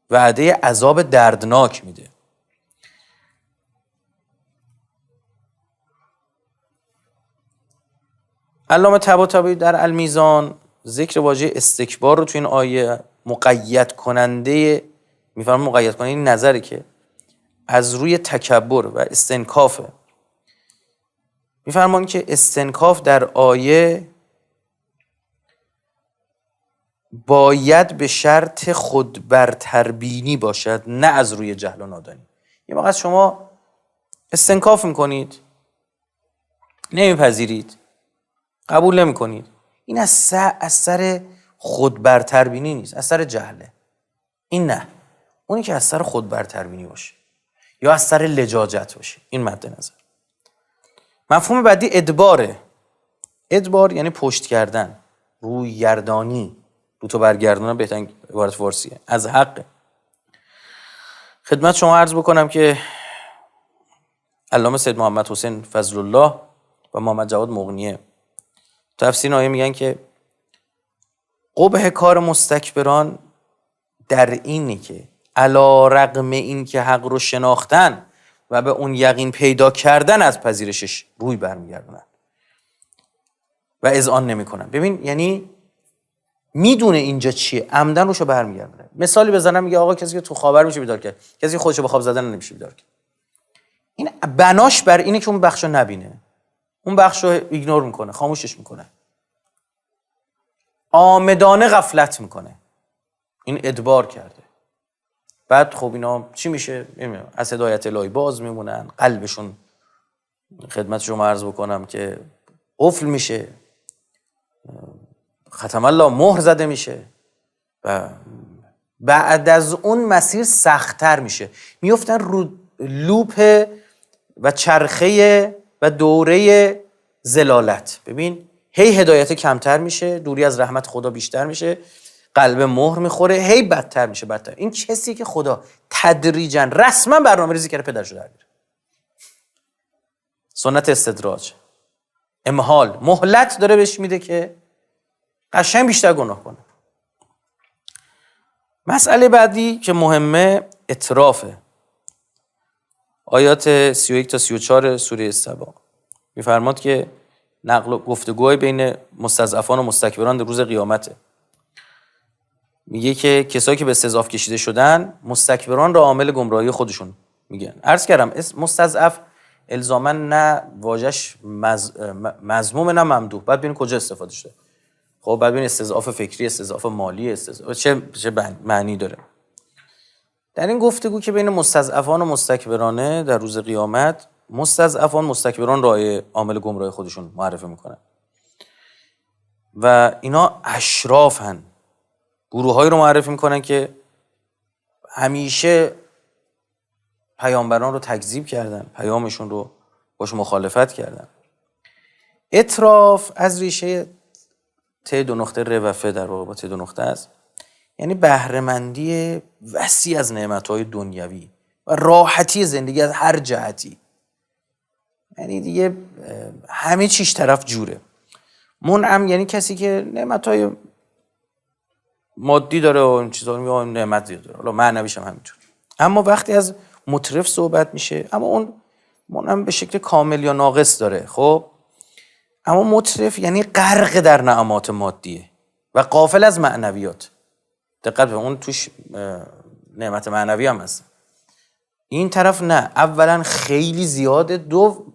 وعده عذاب دردناک میده. علامه طباطبایی در المیزان ذکر واژه استکبار رو تو این آیه مقید کننده میفرمه، مقید کننده این نظری که از روی تکبر و استنکافه. میفرمان که استنکاف در آیه باید به شرط خود برتربینی باشد، نه از روی جهل و نادانی. یه موقع شما استنکاف میکنید، نمیپذیرید، قبول نمیکنید، این از سر خود برتربینی نیست، از سر جهله. این نه، اونی که از سر خود برتربینی باشه یا از سر لجاجت باشه. این مد نظر. مفهوم بعدی ادباره. ادبار یعنی پشت کردن، روی گردانی، رو تو برگردونن، بهترین عبارت فارسیه، از حق. خدمت شما عرض بکنم که علامه سید محمد حسین فضل الله و محمد جواد مغنیه تفسیر آیه میگن که قبح کار مستکبران در اینه که علی رغم این که حق رو شناختن و به اون یقین پیدا کردن از پذیرشش روی برمیگردونن و اذعان نمیکنن. ببین یعنی میدونه اینجا چیه، عمدن روشو برمیگردونه. مثالی بزنم، میگه آقا کسی که تو خوابر میشه بیدار کرد، کسی که خودشو به خواب زدن نمیشه بیدار کرد. این بناش بر اینه که اون بخشو نبینه، اون بخشو ایگنور میکنه، خاموشش میکنه، آمدانه غفلت میکنه. این ادبار کرده. بعد خب اینا چی میشه؟ از هدایت الهی باز میمونن، قلبشون خدمت شما عرض بکنم که قفل میشه، ختم الله مهر زده میشه و بعد از اون مسیر سخت‌تر میشه، میفتن رو لوپ و چرخه و دوره زلالت. ببین هی هدایت کمتر میشه، دوری از رحمت خدا بیشتر میشه، قلب مهر میخوره، هی بدتر میشه بدتر. این کسی که خدا تدریجاً رسما برنامه‌ریزی کرده پدرشو در بیاره. سنت استدراج، امهال، مهلت داره بهش میده که قشنگ بیشتر گناه کنه. مسئله بعدی که مهمه اطرافه. آیات 31 تا 34 سوره سبا میفرماد که نقل و گفتگوهای بین مستضعفان و مستکبران در روز قیامته. میگه که کسایی که به استضعاف کشیده شدن مستکبران را عامل گمراهی خودشون میگن. عرض کردم مستضعف الزاما نه واژش مذموم نه ممدوح، بعد ببین کجا استفاده شده. خب بعد ببین استضعاف فکری، استضعاف مالی، استضعاف چه معنی داره. در این گفتگو که بین مستضعفان و مستکبرانه در روز قیامت، مستضعفان مستکبران را عامل گمراهی خودشون معرفی میکنن و اینا اشرافن، گروه‌هایی رو معرفی میکنن که همیشه پیامبران رو تکذیب کردن، پیامشون رو باش مخالفت کردن. اتراف از ریشه ته 2 نقطه ر و ف در واقع با ته 2 نقطه است، یعنی بهره‌مندی وسیع از نعمت‌های دنیوی و راحتی زندگی از هر جهتی. یعنی دیگه همه چیش طرف جوره. منعم یعنی کسی که نعمت‌های مادی داره و این چیزا رو میگه نعمت زیاد داره، حالا معنویش هم همینطور. اما وقتی از مترف صحبت میشه، اما اون منعم به شکل کامل یا ناقص داره. خب اما مترف یعنی غرق در نعمات مادیه و غافل از معنویات. دقت به اون توش نعمت معنوی هم هست. این طرف نه، اولا خیلی زیاده، دو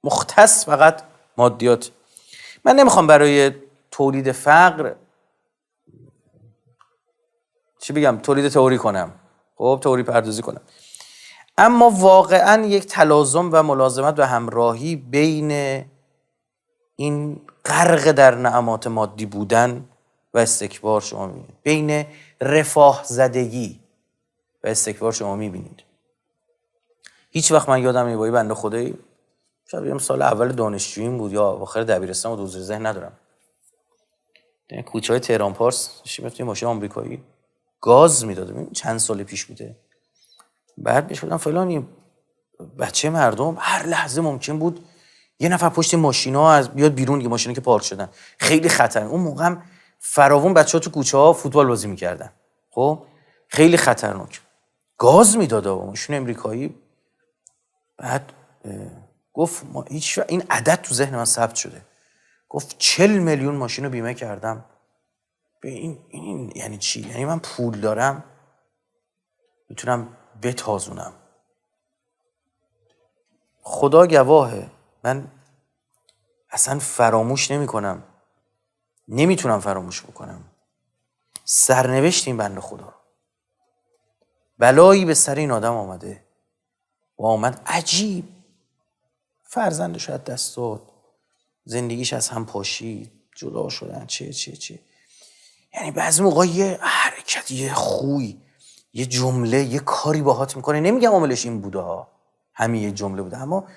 مختص فقط مادیات. من نمیخوام برای تولید فقر تولید تئوری کنم، خب تئوری پردازی کنم، اما واقعا یک تلازم و ملازمت و همراهی بین این غرق در نعمات مادی بودن و استکبار شما میبینید، بین رفاه زدگی و استکبار شما میبینید. هیچ وقت من یادم نمیاد بنده خدایی شاید سال اول دانشجوییم بود یا آخر دبیرستان بود، حضور ذهن ندارم، در کوچه‌های تهران پارس داشتیم ماشین آمریکایی گاز میداد، چند سال پیش بوده. بعد بهش گفتم فلانی بچه مردم هر لحظه ممکن بود یه نفر پشت ماشینا از بیاد بیرون، یه ماشینا که پارک شدن خیلی خطرناک. اون موقع هم فراوون بچه‌ها تو کوچه‌ها فوتبال بازی می‌کردن، خب خیلی خطرناک. گاز میداد ماشین آمریکایی. بعد گفت ما هیچ این عدد تو ذهن من ثبت شده، گفت 40 میلیون ماشین رو بیمه کردم. به این یعنی چی؟ یعنی من پول دارم میتونم بتازونم. خدا گواهه من اصلا فراموش نمی کنم، نمیتونم فراموش بکنم سرنوشت این بنده خدا. بلایی به سر این آدم آمده و آمد عجیب، فرزندش از دست داد، زندگیش از هم پاشید، جدا شدن، چه یعنی بعضی موقع یه حرکت، یه خوی، یه جمله، یه کاری باهات میکنه. نمیگم عاملش این بوده ها، همین یه جمله بوده، اما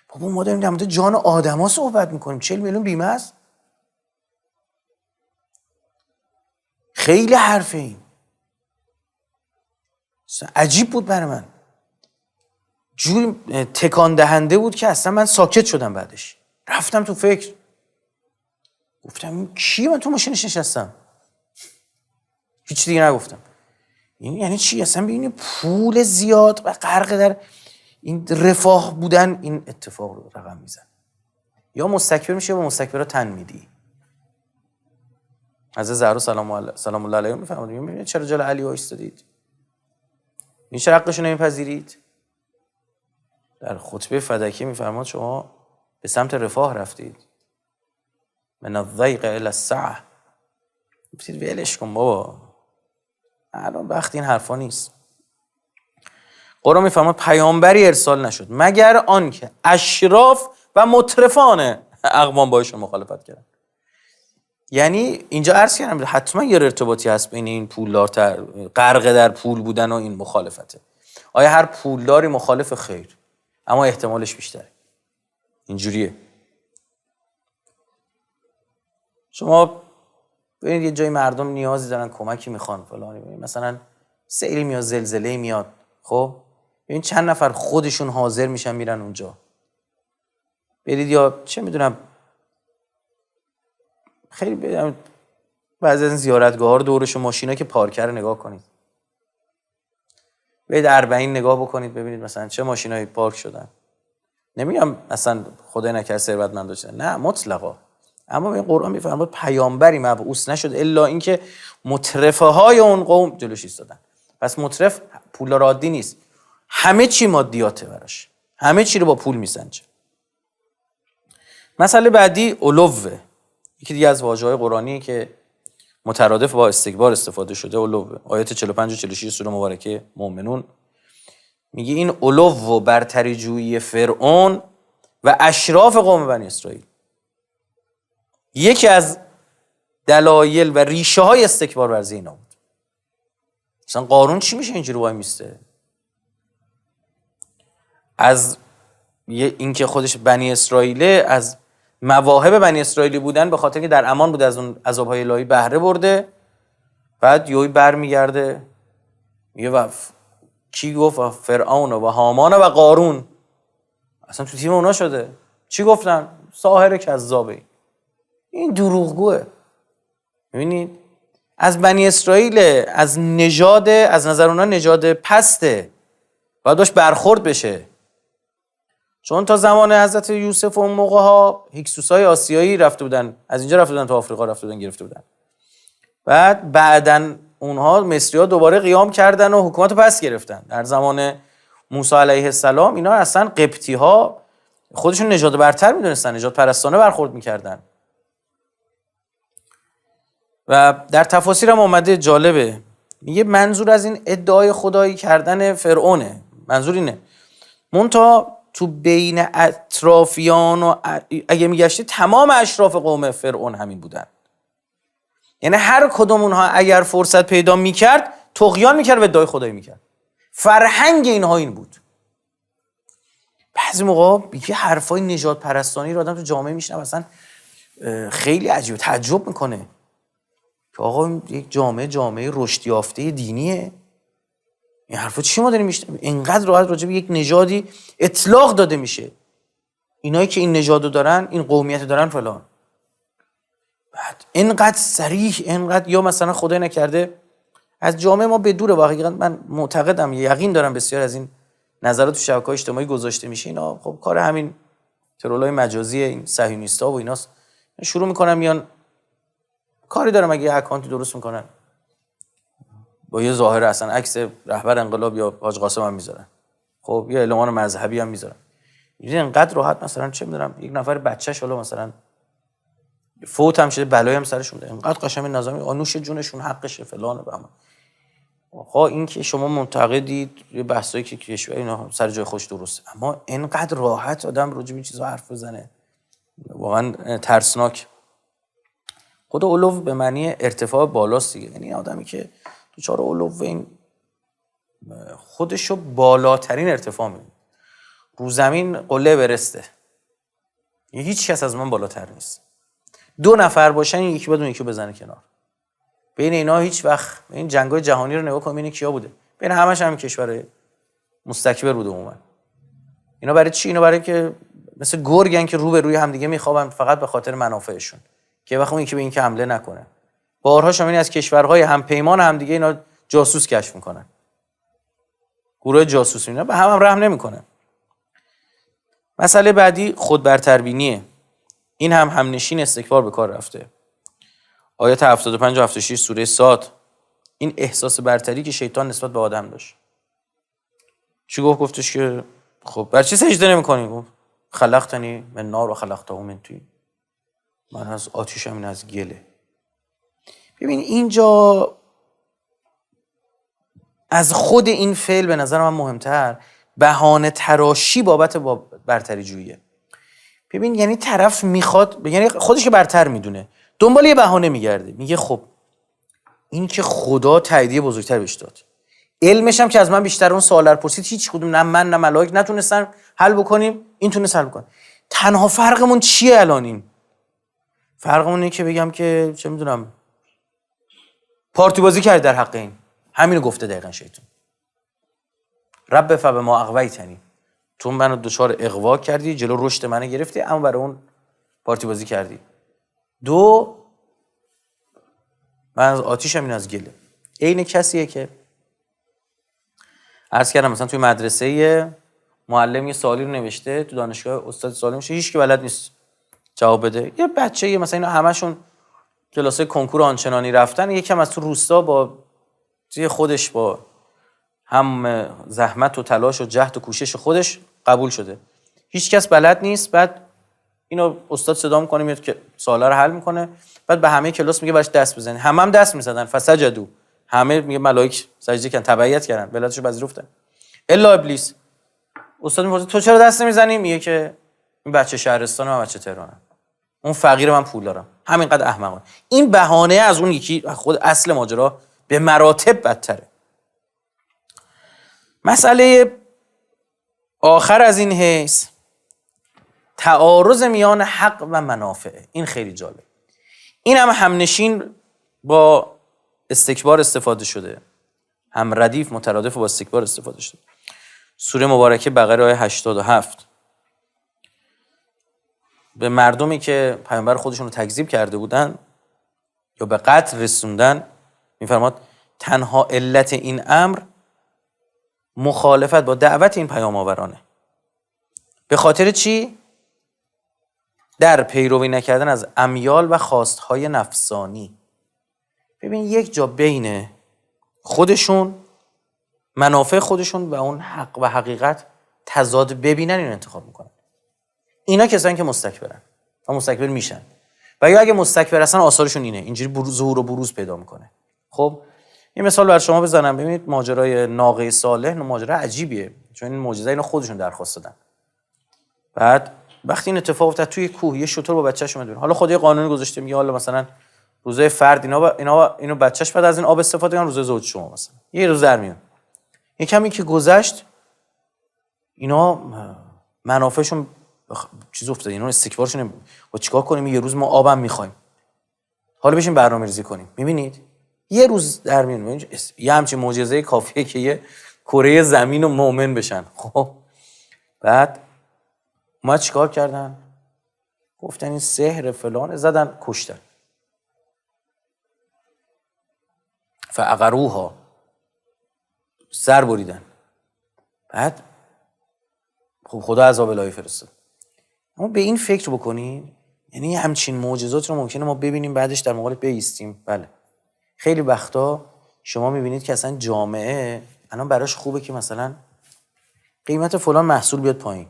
بابا ما داریم در مورد جان آدما صحبت میکنیم. 40 میلیون بیمه است، خیلی حرفه. این عجیب بود برای من، جوری تکان دهنده بود که اصلا من ساکت شدم. بعدش رفتم تو فکر، گفتم کی من تو ماشینش نشستم، هیچ دیگه نگفتم. این یعنی چی؟ اصلا ببین پول زیاد و غرق در این رفاه بودن این اتفاق رو رقم میزن. یا مستکبر میشه و مستکبرها تن میدی. حضرت زهرا سلام الله علیها میفرمایند میبینید چرا جلوی علی وایسادید؟ این چرا حقش رو نمیپذیرید؟ در خطبه فدکی میفرماد شما به سمت رفاه رفتید، من الضیق الی السعه. گفتید ولش کن بابا، الان وقت این حرفا نیست. قرآن میفرماد پیامبری ارسال نشد مگر آنکه اشراف و مترفان اقوام باشون مخالفت کردن. یعنی اینجا عرض کردم حتما یه ارتباطی هست بین این پولدار غرق در پول بودن و این مخالفته. آیا هر پولداری مخالف خیر؟ اما احتمالش بیشتره. اینجوریه. شما ببینید یه جای مردم نیازی دارن، کمکی میخوان فلانی، مثلا سیلی میاد، زلزله میاد، خب ببین چند نفر خودشون حاضر میشن میرن اونجا. برید یا چه میدونم خیلی بعضی از زیارتگاه‌ها رو دورش ماشینا که پارکر نگاه کنید. برید 40 نگاه بکنید ببینید مثلا چه ماشینایی پارک شدن. نمیگم اصلا خدای نکرده ثروتمند باشه، نه مطلقا، اما این قرآن میفرماد پیامبری مبعوث نشد الا اینکه مترفه های اون قوم جلوش ایستادن. پس مترف پولدار عادی نیست، همه چی مادیاته براش، همه چی رو با پول میسنجه. مسئله بعدی علوه، یکی دیگه از واژه‌های قرآنی که مترادف با استکبار استفاده شده، علوه. آیات 45 و 46 سوره مبارکه مومنون میگه این علو و برتری جویی فرعون و اشراف قوم بنی اسرائیل یکی از دلایل و ریشه های استکبار ورزی اینا بود. مثلا قارون چی میشه اینجوری وای میسته؟ از اینکه خودش بنی اسرائیله، از مواهب بنی اسرائیلی بودن، به خاطر که در امان بود از اون عذاب‌های الهی بهره برده، بعد یوی برمیگرده میگه کی گفت؟ فرعون و هامان و قارون اصلا تو تیم اونا شده. چی گفتن؟ ساحر کذابه. این دروغگوه. میبینید از بنی اسرائیل، از نژاد، از نظر اونا نژاد پسته، باید باش برخورد بشه. چون تا زمان حضرت یوسف و اون موقع ها هیکسوسای آسیایی رفته بودن، از اینجا رفته بودن تا آفریقا رفته بودن گرفته بودن. بعدن اونها مصری‌ها دوباره قیام کردن و حکومت رو پس گرفتن. در زمان موسی علیه السلام اینا اصلا قبطی ها خودشون نژاد برتر میدونستن، نژاد پرستانه برخورد میکردن. و در تفاسیر هم اومده، جالبه، میگه منظور از این ادعای خدایی کردن فرعونه، منظور اینه منتها تو بین اطرافیان و اگه میگشتی تمام اشراف قوم فرعون همین بودن. یعنی هر کدوم اونها اگر فرصت پیدا میکرد طغیان میکرد و ادعای خدایی میکرد. فرهنگ اینها این بود. بعضی موقع یه حرفای نژاد پرستانی رو آدم تو جامعه میشنوه اصلا خیلی عجیبه، تعجب میکنه که آقا یک جامعه رشد یافته دینیه، این حرفا چی ما داریم میشنویم؟ اینقدر راحت راجع به یک نژادی اطلاق داده میشه، اینایی که این نژادو دارن، این قومیت دارن فلان. بعد اینقدر صریح، اینقدر، یا مثلا خدای نکرده از جامعه ما به دوره. واقعا من معتقدم، یقین دارم بسیار از این نظرات تو شبکه‌های اجتماعی گذاشته میشه، اینا خب کار همین ترولای مجازی این صهیونیستا و ایناست. شروع میکنن میان کاری دارم، اگه اکانتی درست میکنن با یه ظاهر اصلا عکس رهبر انقلاب یا حاج قاسم هم میذارن، خب یه المان مذهبی هم میذارن. اینقدر راحت مثلا چه میدونم یک نفر بچه‌ش حالا مثلا فوت هم شده، بلایی هم سرشون ده، اینقدر قشنگ نظامی آنوش جونشون حقشه فلان و بهمان. آقا این که شما معتقدید یه بحثایی که کشور اینا سر جای خوش درسته، اما اینقدر راحت آدم راجع به چیزا حرف بزنه واقعا ترسناک. خود علو به معنی ارتفاع بالاست دیگه، یعنی آدمی که دوچار علو این خودشو بالاترین ارتفاع می‌بینه. رو زمین قله برسته، هیچ کس از من بالاتر نیست. دو نفر باشن یکی بدون یکی بزنه کنار. بین اینا هیچ وقت این جنگ‌های جهانی رو نگاه کن ببین کیا بوده. بین همش هم کشور مستکبر بوده عموما. اینا برای چی؟ اینا برای که مثل گرگن که رو به روی همدیگه میخوابن فقط به خاطر منافعشون، که وقتی اون یکی به این که حمله نکنه. بارها شامل از کشورهای همپیمان همدیگه اینا جاسوس کشف میکنن. گروه جاسوس اینا به هم رحم نمیکنه. مسئله بعدی خود برتربینیه. این هم همنشین استکبار به کار رفته. آیات 75 و 76 سوره صاد، این احساس برتری که شیطان نسبت به آدم داشت. چی گفتش که خب بر چی سجده نمی‌کنی؟ گفت خلقتنی من نار و خلقته من طین، من از آتیشم، این از گله. ببین اینجا از خود این فعل به نظر من مهمتر بهانه تراشی بابت برتری جوییه. ببین یعنی طرف میخواد، یعنی خودش که برتر میدونه، دنبال یه بهانه میگرده، میگه خب این که خدا تاییدیه بزرگتر بهش داد، علمش هم که از من بیشتر اون سوال رو پرسید، هیچ کدوم نه من نه ملائک نتونستن حل بکنیم، این تونست حل بکنه. تنها فرقمون چیه الانیم؟ فرقمون اینه که بگم که چه میدونم پارتی بازی کرد در حق این، همینو گفته دقیقاً شیطان. رب فبما اغویتنی، تو منو دچار اغوا کردی، جلو رشد منو گرفتی، اما برای اون پارتی بازی کردی. دو، من از آتیشم، این از گله. عین کسیه که عرض کردم مثلا توی مدرسه معلم یه سوالی رو نوشته تو دانشگاه، استاد سوالی میشه، هیچ کی بلد نیست جواب بده. یه بچه مثلا اینا همشون کلاسای کنکور آنچنانی رفتن، یکم از تو روستا با خودش با هم زحمت و تلاش و جهد و کوشش خودش قبول شده. هیچ کس بلد نیست. بعد اینو استاد صدا میکنه میاد که سوالا رو حل میکنه، بعد به همه کلاس میگه براش دست بزنید. هم دست میزدن، فسجدوا، همه میگه ملائک سجده کردن، تبعیت کردن، ولادتشو پذیرفتن الا ابلیس. استاد میپرسه تو چرا دست نمیزنی؟ میگه که این بچه شهرستانه، من بچه تهرانم، اون فقیر، من پول دارم. همینقدر احمقانه. این بهانه از اون یکی خود اصل ماجرا به مراتب بدتره. مسئله آخر از این حیث تعارض میان حق و منافع. این خیلی جالب. این هم همنشین با استکبار استفاده شده، هم ردیف مترادف با استکبار استفاده شده. سوره مبارکه بقره آیه 87 به مردمی که پیامبر خودشون رو تکذیب کرده بودن یا به قتل رسوندن میفرماد تنها علت این امر مخالفت با دعوت این پیام آورانه. به خاطر چی؟ در پیروی نکردن از امیال و خواستهای نفسانی. ببین یک جا بین خودشون، منافع خودشون و اون حق و حقیقت تضاد ببینن، این انتخاب میکنن. اینا کسانی که مستکبرن و مستکبر میشن، و یا اگه مستکبر هستن آثارشون اینه، اینجوری ظهور و بروز پیدا میکنه. خب یه مثال بر شما بزنم. ببینید ماجرای ناقه صالح ماجرا عجیبیه، چون این معجزه اینا خودشون درخواست دادن. بعد وقتی این اتفاق افتاد توی کوه، یه شتر با بچه‌ش اومد. حالا خدای قانونی گذاشته، میگه حالا مثلا روزه فرد اینو بچه‌ش بعد از این آب استفاده کنن، روزه زوج شما مثلا یه روز در میون. یکمی که گذشت اینا منافعشون چیز افتاد، اینا استکبارشون با چیکار کنیم، یه روز ما آبم می‌خوایم، حالا بشین برنامه‌ریزی کنیم. می‌بینید یه روز در میون یه همچین معجزه کافیه که یه کره زمین رو مؤمن بشن. خب بعد ما چیکار کردن؟ گفتن این سحر فلان، زدن کشتن. فعقروها، سر بریدن. بعد خب خدا عذاب الهی فرستاد. اما به این فکر بکنیم، یعنی همچین معجزات رو ممکنه ما ببینیم بعدش در مقابل بایستیم. بله خیلی وقتا شما میبینید که اصلا جامعه الان براش خوبه که مثلا قیمت فلان محصول بیاد پایین،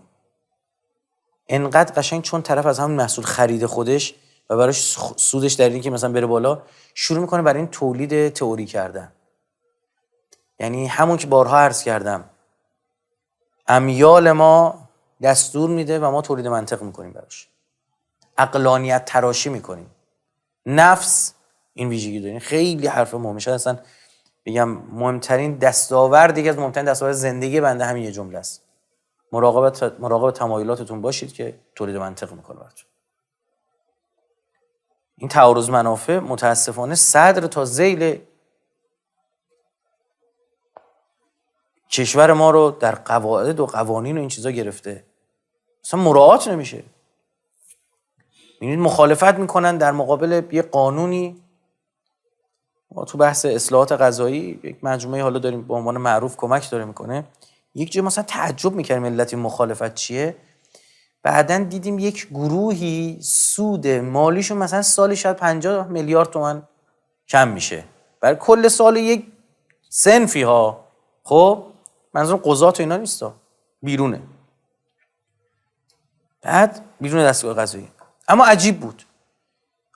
انقدر قشنگ چون طرف از همون محصول خرید خودش و براش سودش در این که مثلا بره بالا، شروع میکنه برای این تولید تئوری کردن. یعنی همون که بارها عرض کردم، امیال ما دستور میده و ما تولید منطق میکنیم براش، عقلانیت تراشی میکنیم. نفس این ویژگی داره. خیلی حرف مهمه، شاید اصلا بگم مهمترین دستاورد، یکی از مهمترین دستاورد زندگی بنده همین یه جمله است. مراقب تمایلاتتون باشید که تولید منطق میکنه براتون. این تعارض منافع متاسفانه صدر تا ذیل کشور ما رو در قواعد و قوانین و این چیزا گرفته، اصلا مراعات نمیشه. میبینید مخالفت میکنن در مقابل یه قانونی. ما تو بحث اصلاحات قضایی یک مجموعه حالا داریم به عنوان معروف کمک داره میکنه. یک جا مثلا تعجب میکردیم ملت مخالفت چیه، بعدن دیدیم یک گروهی سود مالیشون مثلا سالی شاید 50 میلیارد تومان کم میشه برای کل سال یک صنفی ها. خب منظورم قضات و اینا نیستا، بیرونه، بعد بیرون دستگاه قضایی. اما عجیب بود.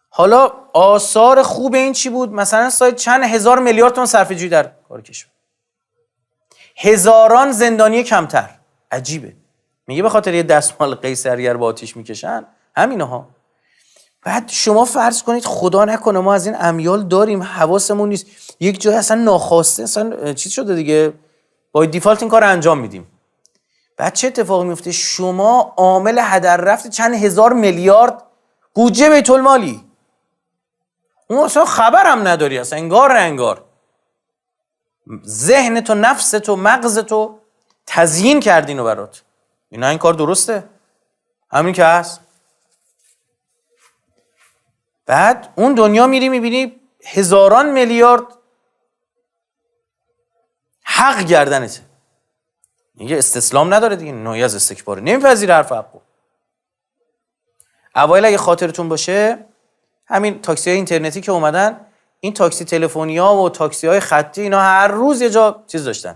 حالا آثار خوب این چی بود؟ مثلا ساید چند هزار میلیارد تومان صرفه‌جویی در کار کشور، هزاران زندانی کمتر. عجیبه. میگه به خاطر یه دستمال قیصریه با آتیش میکشن همینها. بعد شما فرض کنید خدا نکنه ما از این امیال داریم، حواسمون نیست، یک جای اصلا ناخواسته اصلا چیز شده دیگه، با دیفالت این کار انجام میدیم. بعد چه اتفاقی میفته؟ شما عامل هدر رفت چند هزار میلیارد بودجه بیت المالی، اون اصلا خبرم نداری، اصلا انگار ذهن تو، نفس تو، مغز تو تزیین کردینو برات. این کار درسته؟ همین که هست. بعد اون دنیا میری میبینی هزاران میلیارد حق گردنته. این استسلام نداره دیگه، نوعی از استکباره، نمیپذیره حرف حقو. اوایل اگه خاطرتون باشه همین تاکسی های اینترنتی که اومدن، این تاکسی تلفنی‌ها و تاکسی های خطی اینا هر روز یه جا چیز داشتن،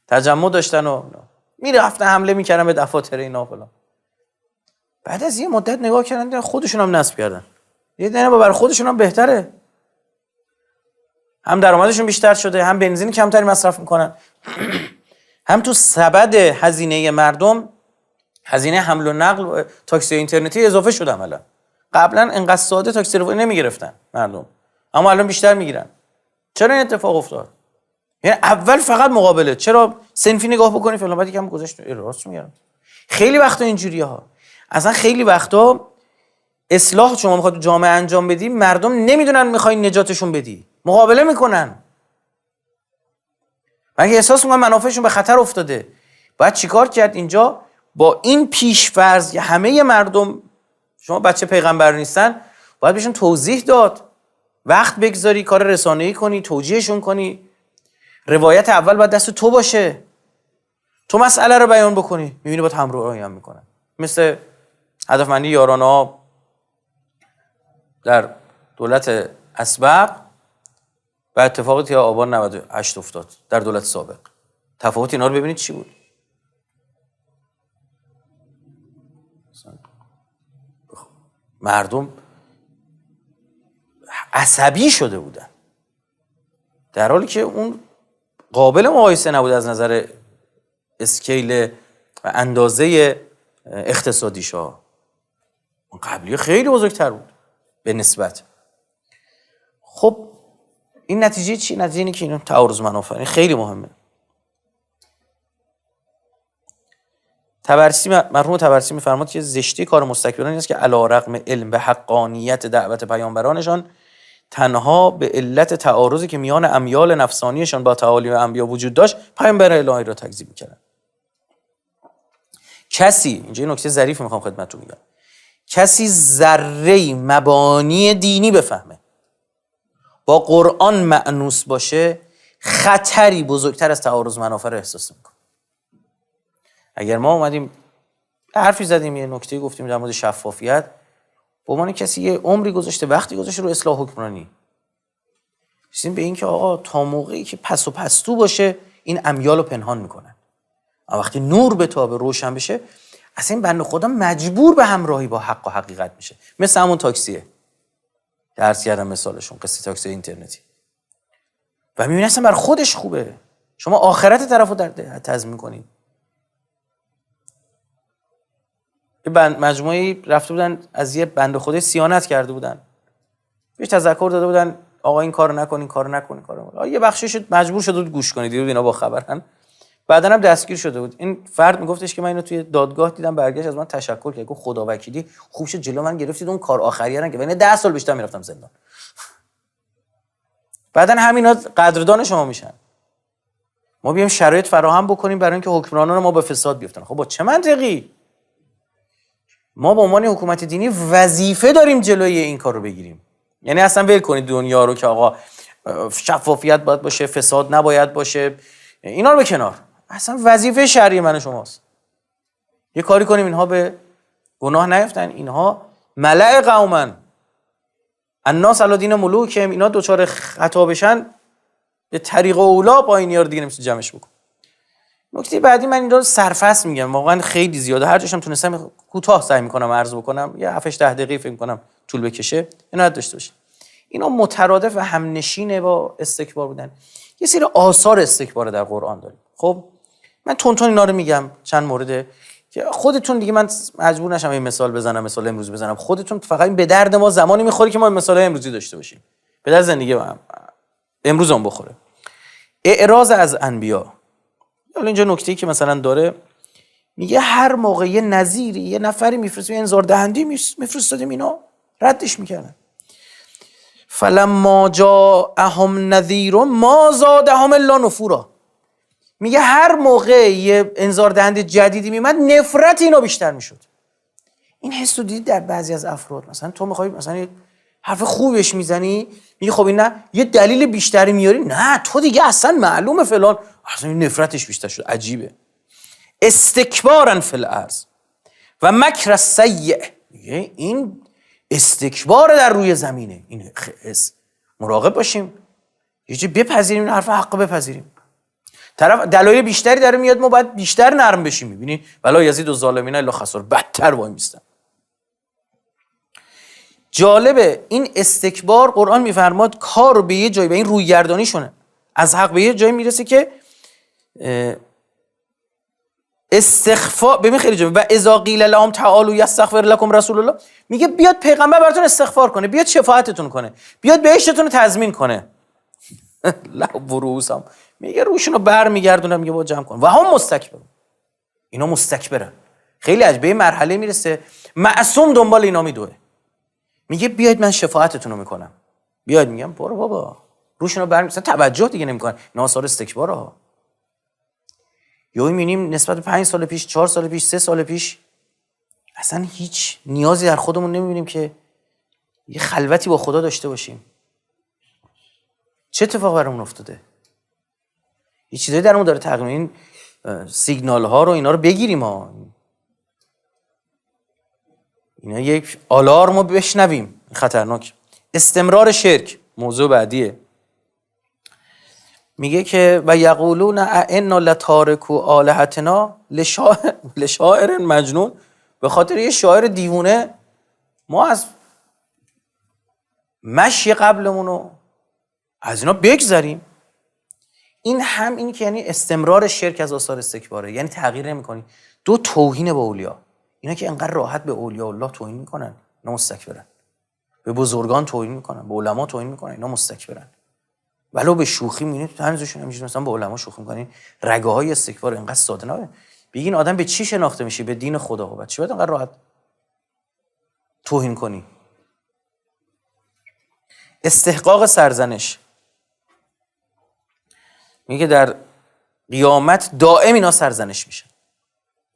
تجمع داشتن و میرفتن حمله میکردن به دفاتر اینا فلان. بعد از یه مدت نگاه کردن خودشون هم نصب کردن، یه دونه برای خودشون هم بهتره، هم درآمدشون بیشتر شده، هم بنزین کمتری مصرف میکنن، هم تو سبد هزینه مردم هزینه حمل و نقل تاکسی اینترنتی اضافه شده عملا. قبلا انقدر ساده تاکسی تلفنی نمیگرفتن مردم، اما الان بیشتر میگیرن. چرا این اتفاق افتاد؟ یعنی اول فقط مقابله، چرا صنفی نگاه بکنی فلان، بعد یکم گذاشت راست میگم. خیلی وقتا اینجوریه ها، اصلا خیلی وقتا اصلاح شما میخواد تو جامعه انجام بدی، مردم نمیدونن میخوای نجاتشون بدی، مقابله میکنن، مگه احساس میکنن منافعشون به خطر افتاده. باید چیکار کرد اینجا؟ با این پیش‌فرض که همه مردم شما بچه پیغمبر نیستن، باید بهشون توضیح داد، وقت بگذاری، کار رسانه‌ای کنی، توجیهشون کنی. روایت اول باید دست تو باشه، تو مسئله رو بیان بکنی، میبینی باید همراهی هم میکنن. مثل هدفمندی یارانه ها در دولت اسبق و اتفاقی آبان 98 افتاد در دولت سابق. تفاوت اینا رو ببینید چی بود. مردم عصبی شده بودن، در حالی که اون قابل مقایسه نبود از نظر اسکیل و اندازه اقتصادیشا. اون قبلی خیلی بزرگتر بود به نسبت. خب این نتیجه چی؟ نتیجه اینه که این تعارض منافع خیلی مهمه. مرحوم طبرسی می‌فرماد که زشتی کار مستکبران این است که علی رغم علم به حقانیت دعوت پیامبرانشان، تنها به علت تعارضی که میان امیال نفسانیشان با تعالیم انبیا وجود داشت، پیامبر الهی را تکذیب می‌کردند. کسی، اینجا نکته ظریفی میخوام خدمتتون بگم، کسی ذره مبانی دینی بفهمه، با قرآن مأنوس باشه، خطری بزرگتر از تعارض منافع رو احساس میکنه. اگر ما اومدیم حرفی زدیم، یه نکته گفتیم در مورد شفافیت، به عنوان کسی یه عمری گذاشته، وقتی گذاشته رو اصلاح حکمرانی، رسیدیم به این که آقا تا موقعی که پس و پستو باشه این امیال رو پنهان میکنن، اما وقتی نور بتابه، روشن بشه، اصلا این بنده خدا مجبور به همراهی با حق و حقیقت میشه. مثل همون تاکسیه درس کردم مثالشون، قصه تاکسی اینترنتی، و میبینی اصلا برای خودش خوبه، شما آخرت طرف رو تضمین کنید. مجموعی رفته بودن از یه بنده خدای صیانت کرده بودن، بهش تذکر داده بودن آقا این کارو نکن، این کارو نکن، این کارو نکن. یه بخشش مجبور شده بود گوش کنه، دیدید اینا با خبرن. بعدن هم دستگیر شده بود. این فرد میگفتش که من اینو توی دادگاه دیدم، برگشت از من تشکر کرد، گفت خدا وکیلی خوب شد جلو من گرفتید، اون کار آخریه رن که من 10 سال بیشتر میرفتم زندان. بعدن همینا قدردان شما میشن. ما بیایم شرایط فراهم بکنیم برای اینکه حکمرانان ما به فساد بیفتن. خب با چه منطقی؟ ما به عنوان حکومت دینی وظیفه داریم جلوی این کار رو بگیریم. یعنی اصلا ول کنید دنیا رو که آقا شفافیت باید باشه، فساد نباید باشه، اینا رو به کنار. اصلا وظیفه شرعی من و شماست. یه کاری کنیم اینها به گناه نیفتن، اینها ملأ قومن الناس علی دین ملوکهم، اینا دوچار خطا بشن به طریق اولا با اینیا رو دیگه نمیشه جمعش بکن. نکته بعدی، من این رو سرفصل میگم، واقعا خیلی زیاده، هر جاشم تونستم کوتاه سعی میکنم عرض بکنم، یه 7-8 دقیقه فکر میکنم طول بکشه، عنایت داشته باشید. اینا مترادف و همنشینه با استکبار بودن. یه سری آثار استکبار در قرآن داریم. خب من تون اینا رو میگم، چند مورد که خودتون دیگه، من مجبور نشم این مثال بزنم، مثال امروزی بزنم، خودتون فقط به درد ما زمانی میخوره که ما مثال امروزی داشته باشیم، به درد زندگی امروزم بخوره. اعراض از انبیا. حالا اینجا نکته‌ای که مثلا داره، میگه هر موقع یه نذیری، یه نفری میفرستیم، انذار دهنده میفرستادیم، اینا ردش میکردن. فلما جاءهم نذیر ما زادهم الا نفورا. میگه هر موقع یه انذار دهنده جدیدی میمد، نفرت اینا بیشتر میشد. این حس رو دیدید در بعضی از افراد، مثلا تو میخوای مثلا حرف خوبش میزنی میگه خب این نه یه دلیل بیشتری میاری، نه تو دیگه اصلا معلومه فلان، اصلا نفرتش بیشتر شد. عجیبه. استکبارا فی الارض و مکر السیء، این استکبار در روی زمینه. این مراقب باشیم، یه چیزی بپذیریم، این حرف حق بپذیریم. طرف دلایل بیشتری داره میاد، ما باید بیشتر نرم بشیم. میبینی ولا یزید الظالمین الا خسارا، بدتر وای میستن. جالبه این استکبار، قرآن میفرماد کار رو به یه جایی، به این روی گردانی شونه از حق، به یه جایی میرسه که استغفار. ببین خیلی جالبه، و اذا قیل لهم تعالوا یستغفر لكم رسول الله، میگه بیاد پیغمبر براتون استغفار کنه، بیاد شفاعتتون کنه، بیاد بهشتتون رو تضمین کنه. لا بروسم، میگه روشونو برمیگردونه، میگه با جمع کن. و هم مستکبر، اینا مستکبرن. خیلی عجیبه. به مرحله میرسه معصوم دنبال اینا میدوه، میگه بیاید من شفاعتتون رو میکنم، بیاید. میگم برو بابا، روشونو برمیگردونه، توجه دیگه نمیکنن. اینا آثار استکباره ها. یا میبینیم نسبت به 5 سال پیش، 4 سال پیش، 3 سال پیش اصلا هیچ نیازی در خودمون نمیبینیم که یه خلوتی با خدا داشته باشیم. چه اتفاقی برامون افتاده؟ یه چیزایی درمون داره تغییر. این سیگنال ها رو، اینا رو بگیریم ها. اینا یک آلارم رو بشنویم، خطرناک. استمرار شرک موضوع بعدیه. میگه که و یقولون انا لتارکو آلهتنا لشاعر مجنون، به خاطر یه شاعر دیوونه ما از مشی قبلمونو از اینا بگذاریم. این هم این که یعنی استمرار شرک از آثار استکباره، یعنی تغییر نمی‌کنی. دو، توهین به اولیا. اینا که انقدر راحت به اولیاء الله توهین میکنن، اینا مستکبرن. به بزرگان توهین میکنن، به علما توهین میکنن، اینا مستکبرن. ولو به شوخی میبینید طنزشون همیشه، مثلا با علما شوخی میکنین، رگه های استکبار اینقدر ساده نباشه. بگین آدم به چی شناخته میشه؟ به دین خدا. خب چی باید اینقدر راحت توهین کنی؟ استحقاق سرزنش. میگه در قیامت دائم اینا سرزنش میشن.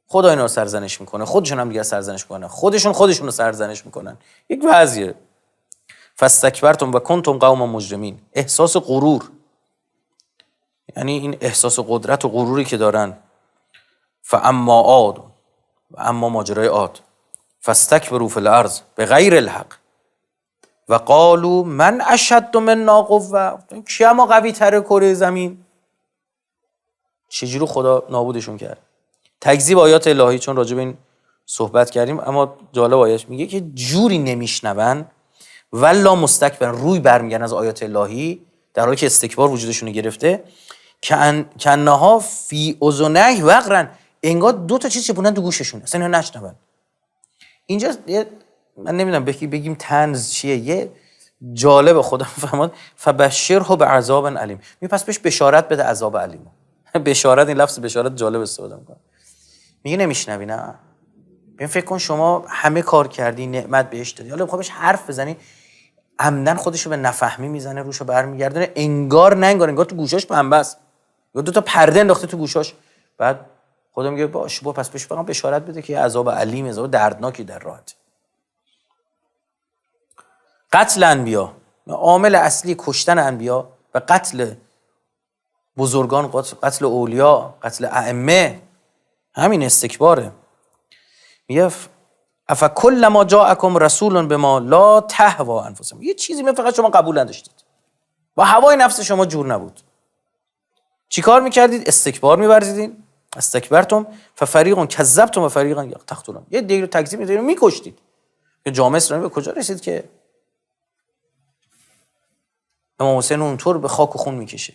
خدا اینا رو سرزنش میکنه، خودشون هم دیگه سرزنش میکنن، خودشون رو سرزنش میکنن. یک وضعیه. فاستکبرتم و کنتم قوما مجرمین. احساس غرور، یعنی این احساس قدرت و غروری که دارن. فاما عاد، و اما ماجرای عاد، فاستکبروا فی الارض بغیر الحق و قالوا من اشد منا قوه. کیا ما قوی تره کره زمین؟ چجوری خدا نابودشون کرد؟ تکذیب آیات الهی، چون راجع به این صحبت کردیم، اما جالب آیش میگه که جوری نمیشنون ولا مستکبرن، روی برمیگردن از آیات الهی در حالی که استکبار وجودشون گرفته. کنها فی اذنیه وقرن، انگار 2 تا چیز چپونن تو گوششون، اصلا اینا نشنون. اینجا من نمیدونم بگیم طنز چیه، یه جالب خدا فهماد فبشره بعذاب الیم. پس بهش بشارت بده عذاب الیم. بشارت، این لفظ بشارت جالب استفاده میکنه. میگه نمیشنوی؟ نه. ببین فکر کن شما همه کار کردی، نعمت بهش دادی، حالا میخوای بهش حرف بزنی، عمدن خودشو به نفهمی میزنه، روشو برمیگردونه، انگار تو گوشاش پنبه است، یا 2 تا پرده انداخته تو گوشاش. بعد خدا میگه باش، پس بهش فقط بشارت بده که عذاب علیم، عذاب دردناکی در راهت. قتل انبیا، عامل اصلی کشتن انبیا و قتل بزرگان، قتل اولیا، قتل ائمه، همین استکباره. میگه افکلما جاءکم رسول بما لا تهوا انفسکم، یه چیزی من فقط شما قبول نداشتید، با هوای نفس شما جور نبود، چیکار میکردید؟ استکبار می‌ورزیدین. استکبرتم ففریق کذبتم و فریق تقتلون، یه دیگه رو تکذیب می‌کردید، می‌کشتید. که جامعه اسلامی به کجا رسید که امام حسین اونطور به خاک و خون میکشه،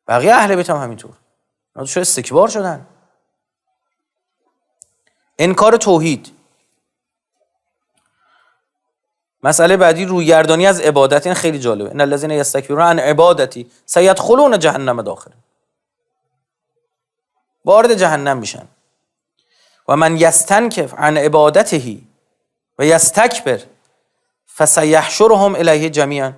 بقیه اهل بیت هم همینطور. اونا شده استکبار شدن. انکار توحید. مسئله بعدی رویگردانی از عبادت. این خیلی جالبه. ان الذين يستكبرون عن عبادتی سيدخلون جهنم داخل، وارد جهنم میشن. و من یستنکف عن عبادته و یستکبر فسیحشرهم الیه جمیعا.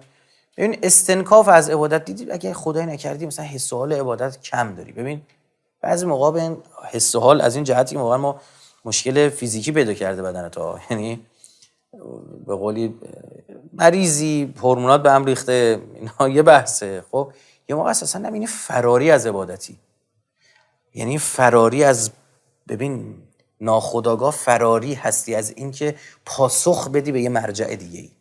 ببین استنکاف از عبادت، دیدی اگه خدای نکردی مثلا حس و حال عبادت کم داری. ببین بعضی موقع به این حس و حال از این جهتی که واقعا ما مشکل فیزیکی پیدا کرده بدنت ها، یعنی به قولی مریضی هورمونات به هم ریخته، اینا یه بحثه. خب یه موقع اساسا نبینی فراری از عبادتی، یعنی فراری از، ببین ناخودآگاه فراری هستی از این که پاسخ بدی به یه مرجع دیگه ای،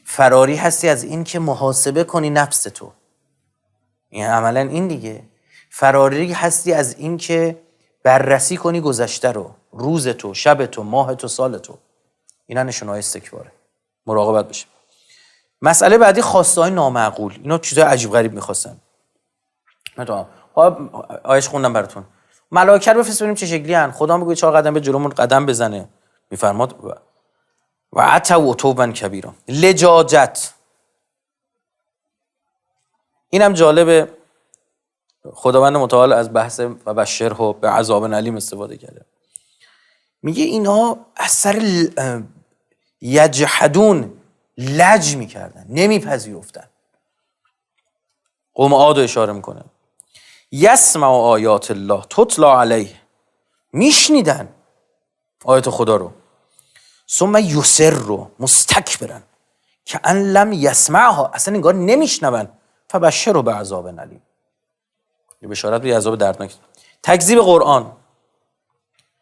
فراری هستی از این که محاسبه کنی نفس تو، این عملا این دیگه، فراری هستی از این که بررسی کنی گذشته رو، روز تو، شب تو، ماه تو، سال تو. اینا نشونه‌های استکباره، مراقبت بشه. مسئله بعدی خواسته های نامعقول. اینا چیزای عجیب غریب میخواستن. آیش خوندم براتون. ملائکه رو بفرست ببینیم چه شکلی ان. خدا میگه 4 قدم به جلومون قدم بزنه. میفرماد و عتوا عتوا کبیرا. لجاجت. اینم جالبه، خداوند متعال از بحث و بشره به عذاب الیم استفاده کرده. میگه اینا از سر یجحدون لج میکردن، نمیپذیرفتن. قوم عاد اشاره میکنه. یسمع آیات الله تتلا علیه، میشنیدن آیات خدا رو، ثم یسر رو مستکبرن که ان لم یسمعها، اصلا انگار نمیشنون. فبشر رو به عذاب الیم، یه بشارت به عذاب دردناک. تکذیب قرآن،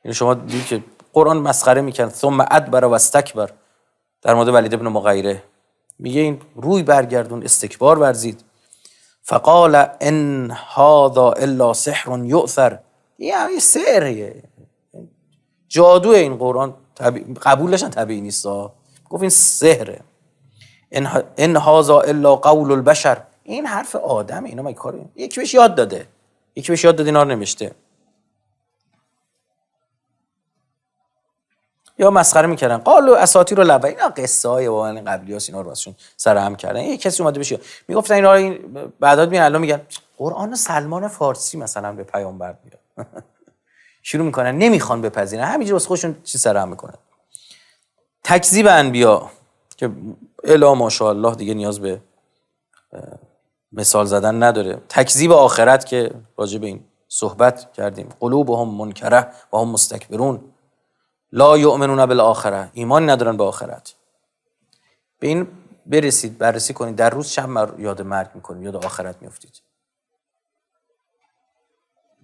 یعنی شما دیدید که قرآن مسخره میکنه. ثم ادبر و استکبر در مورد ولید ابن مغیره، میگه این روی برگردون، استکبار ورزید. فقال ان هذا الا سحر یؤثر، یه سحریه، جادو این قرآن، قبولش هم طبیعی نیست. گفت این سحره. ان هذا الا قول البشر، این حرف آدمه، اینا مگه کاری؟ یکی بهش یاد داده، اینا رو نوشته. یا مسخره میکردن قالوا اساطیر الاولین، اینا قصه های واقعا قبلیاست، اینا رو واسشون سرهم کردن. یه کسی اومده بشه میگفتن اینا رو، بعدات میان الان میگن قرآن سلمان فارسی مثلا به پیامبر میاد. شروع میکنن نمیخوان بپذیرن، همینجوری واسه خودشون چی سرهم میکنن. تکذیب انبیا که الا ماشاءالله دیگه نیاز به مثال زدن نداره. تکذیب آخرت که راجع به این صحبت کردیم. قلوبهم منکره و هم مستکبرون لا یؤمنون بالآخره، ایمان ندارن به آخرت. به این برسید، بررسی کنید در روز چند بار یاد مرگ میکنید، یاد آخرت میافتید.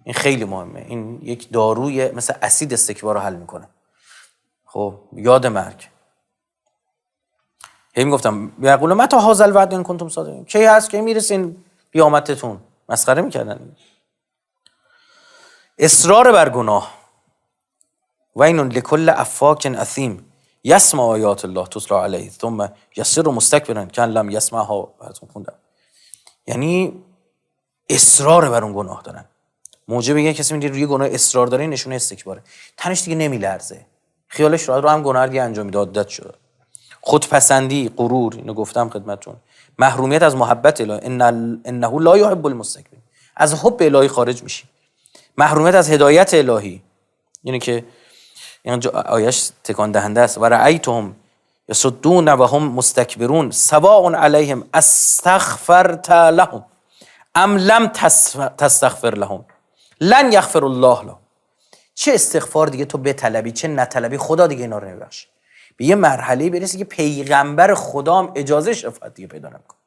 این خیلی مهمه، این یک داروی مثل اسید استکبار رو حل میکنه. خب یاد مرگ. هی میگفتم یقول متى هذا الوعد ان کنتم صادقین، کی هست که میرسین قیامتتون؟ مسخره میکردن. اصرار بر گناه. وین لکل افاک اثیم یسمع آیات الله تتلا علیه ثم یصر مستکبرا کان لم یسمعها. براتون خوندم. یعنی اصرار بر اون گناه دارن. موجب یه کسی میگه روی گناه اصرار داره، نشونه استکباره. تنش دیگه نمیلرزه، خیالش راحت رو هم گناه دیگه انجام میده، عادت شده. خودپسندی، غرور، اینو گفتم خدمتتون. محرومیت از محبت الهی، انه لا یحب المستکبرین، از حب الهی خارج میشی. محرومیت از هدایت الهی، یعنی که این آیش تکان دهنده است. و رأیتهم یصدون و هم مستکبرون سواء علیهم استغفرت لهم ام لم تستغفر لهم لن یغفر الله لهم. چه استغفار دیگه تو بطلبی چه نطلبی، خدا دیگه اینا رو نمیبخشه. به یه مرحله برسی که پیغمبر خدا هم اجازه شفاعت دیگه پیدا نمیکنه.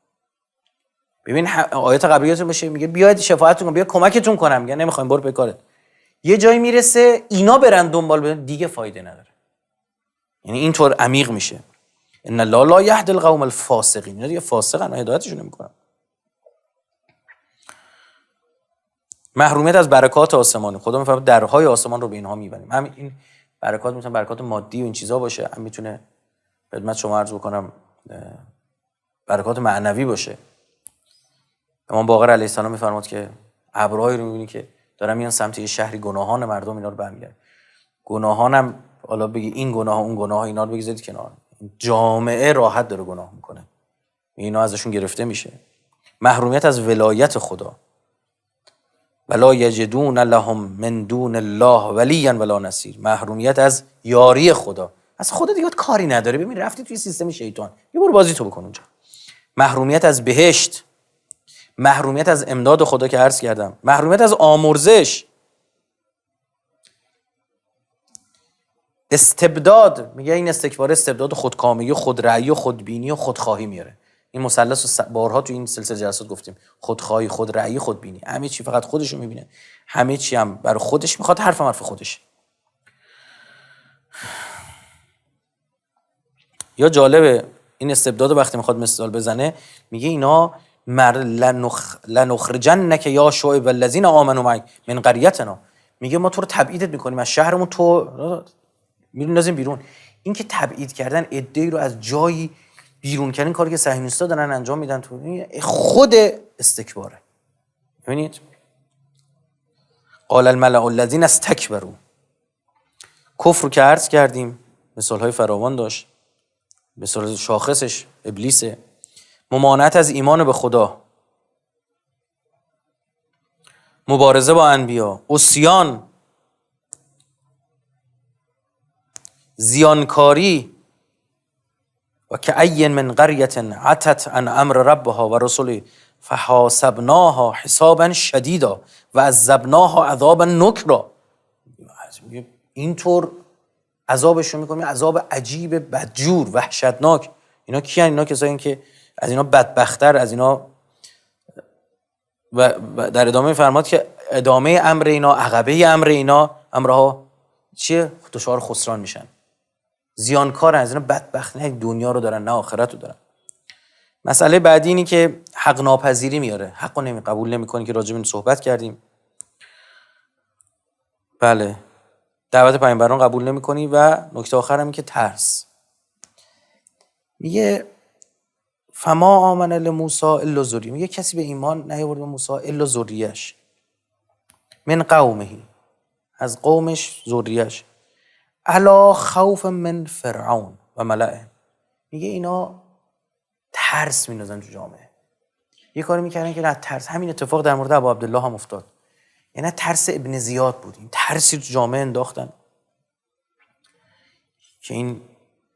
ببین آیات قبلیاتون باشه میگه بیاید شفاعتتون کنم، بیا کمکتون کنم، میگه نمیخوایم برو به کارت. یه جایی میرسه اینا برن دنبال بدن دیگه فایده نداره. یعنی اینطور عمیق میشه. ان الله لا یهدی القوم الفاسقین، اینا دیگه فاسقن، هدایتشون نمیکنن. محرومیت از برکات آسمانی. خدا میفرماید درهای آسمان رو به اینها میبریم. همین این برکات میتونه برکات مادی و این چیزا باشه، هم میتونه خدمت شما عرض بکنم برکات معنوی باشه. امام باقر علیه السلام میفرماد که ابرهایی رو میبینی که دارن میان سمت یه شهری، گناهان مردم اینا رو برمیگردن. گناهانم حالا بگی این گناه اون گناه، اینا رو بگذارید کنار. جامعه راحت داره گناه میکنه، اینا ازشون گرفته میشه. محرومیت از ولایت خدا. ولا یجدون لهم من دون الله ولیا ولا نصیر. محرومیت از یاری خدا. از خدا دیگه کاری نداره. ببین رفتی توی سیستم شیطان، یه برو بازی تو بکن اونجا. محرومیت از بهشت. محرومیت از امداد خدا که عرض کردم. محرومیت از آمرزش. استبداد، میگه این استکبار استبداد و خودکامگی و خودرأیی و خودبینی و خودخواهی میاره. این مثلث رو بارها تو این سلسله جلسات گفتیم، خودخواهی، خودرأیی، خودبینی. همه چی فقط خودش رو میبینه، همه چی هم برای خودش میخواد، حرف خودش. یا جالبه این استبداد وقتی میخواد مثال بزنه، میگه اینا لنخرجنک یا شعیب والذین آمنوا معک من قریتنا، میگه ما تو رو تبعیدت میکنیم از شهرمون، تو میندازیم بیرون. این که تبعید کردن عده‌ای رو از جایی بیرون کردن، کاری که صهیونیست‌ها دارن انجام میدن، تو خود استکباره. ببینید قال الملأ الذین استکبروا، کفر رو که عرض کردیم مثال‌های فراوان داشت. مثال شاخصش ابلیسه، ممانعت از ایمان به خدا، مبارزه با انبیا، عصیان، زیانکاری. و کأی من قریة عتت عن امر ربها و رسله فحاسبناها حسابا شدیدا و عذبناها عذابا نکرا. اینطور عذابشون میکنیم، عذاب عجیب، بدجور، وحشتناک. اینا کیان؟ اینا کسایی که از اینا بدبختر، از اینا و در ادامه فرماد که ادامه امر اینا، عقبه امر اینا، امرها چیه؟ دچار خسران میشن، زیانکار، از اینا بدبخت، نه دنیا رو دارن نه آخرت رو دارن. مسئله بعدی اینی که حق ناپذیری میاره، حق رو قبول نمیکنی که راجع به این صحبت کردیم. بله، دعوت پیامبران قبول نمیکنی. و نکته آخر هم که ترس. میگه فما آمن لموسی الا ذریه، میگه کسی به ایمان نیاورد به موسی الا ذریه‌اش، من قومه، از قومش ذریه‌اش، الا خوف من فرعون و ملئه. میگه اینا ترس میندازن تو جامعه، یه کاری میکردن که نه ترس. همین اتفاق در مورد ابو عبدالله هم افتاد، یعنی ترس ابن زیاد بود، این ترسی تو جامعه انداختن که این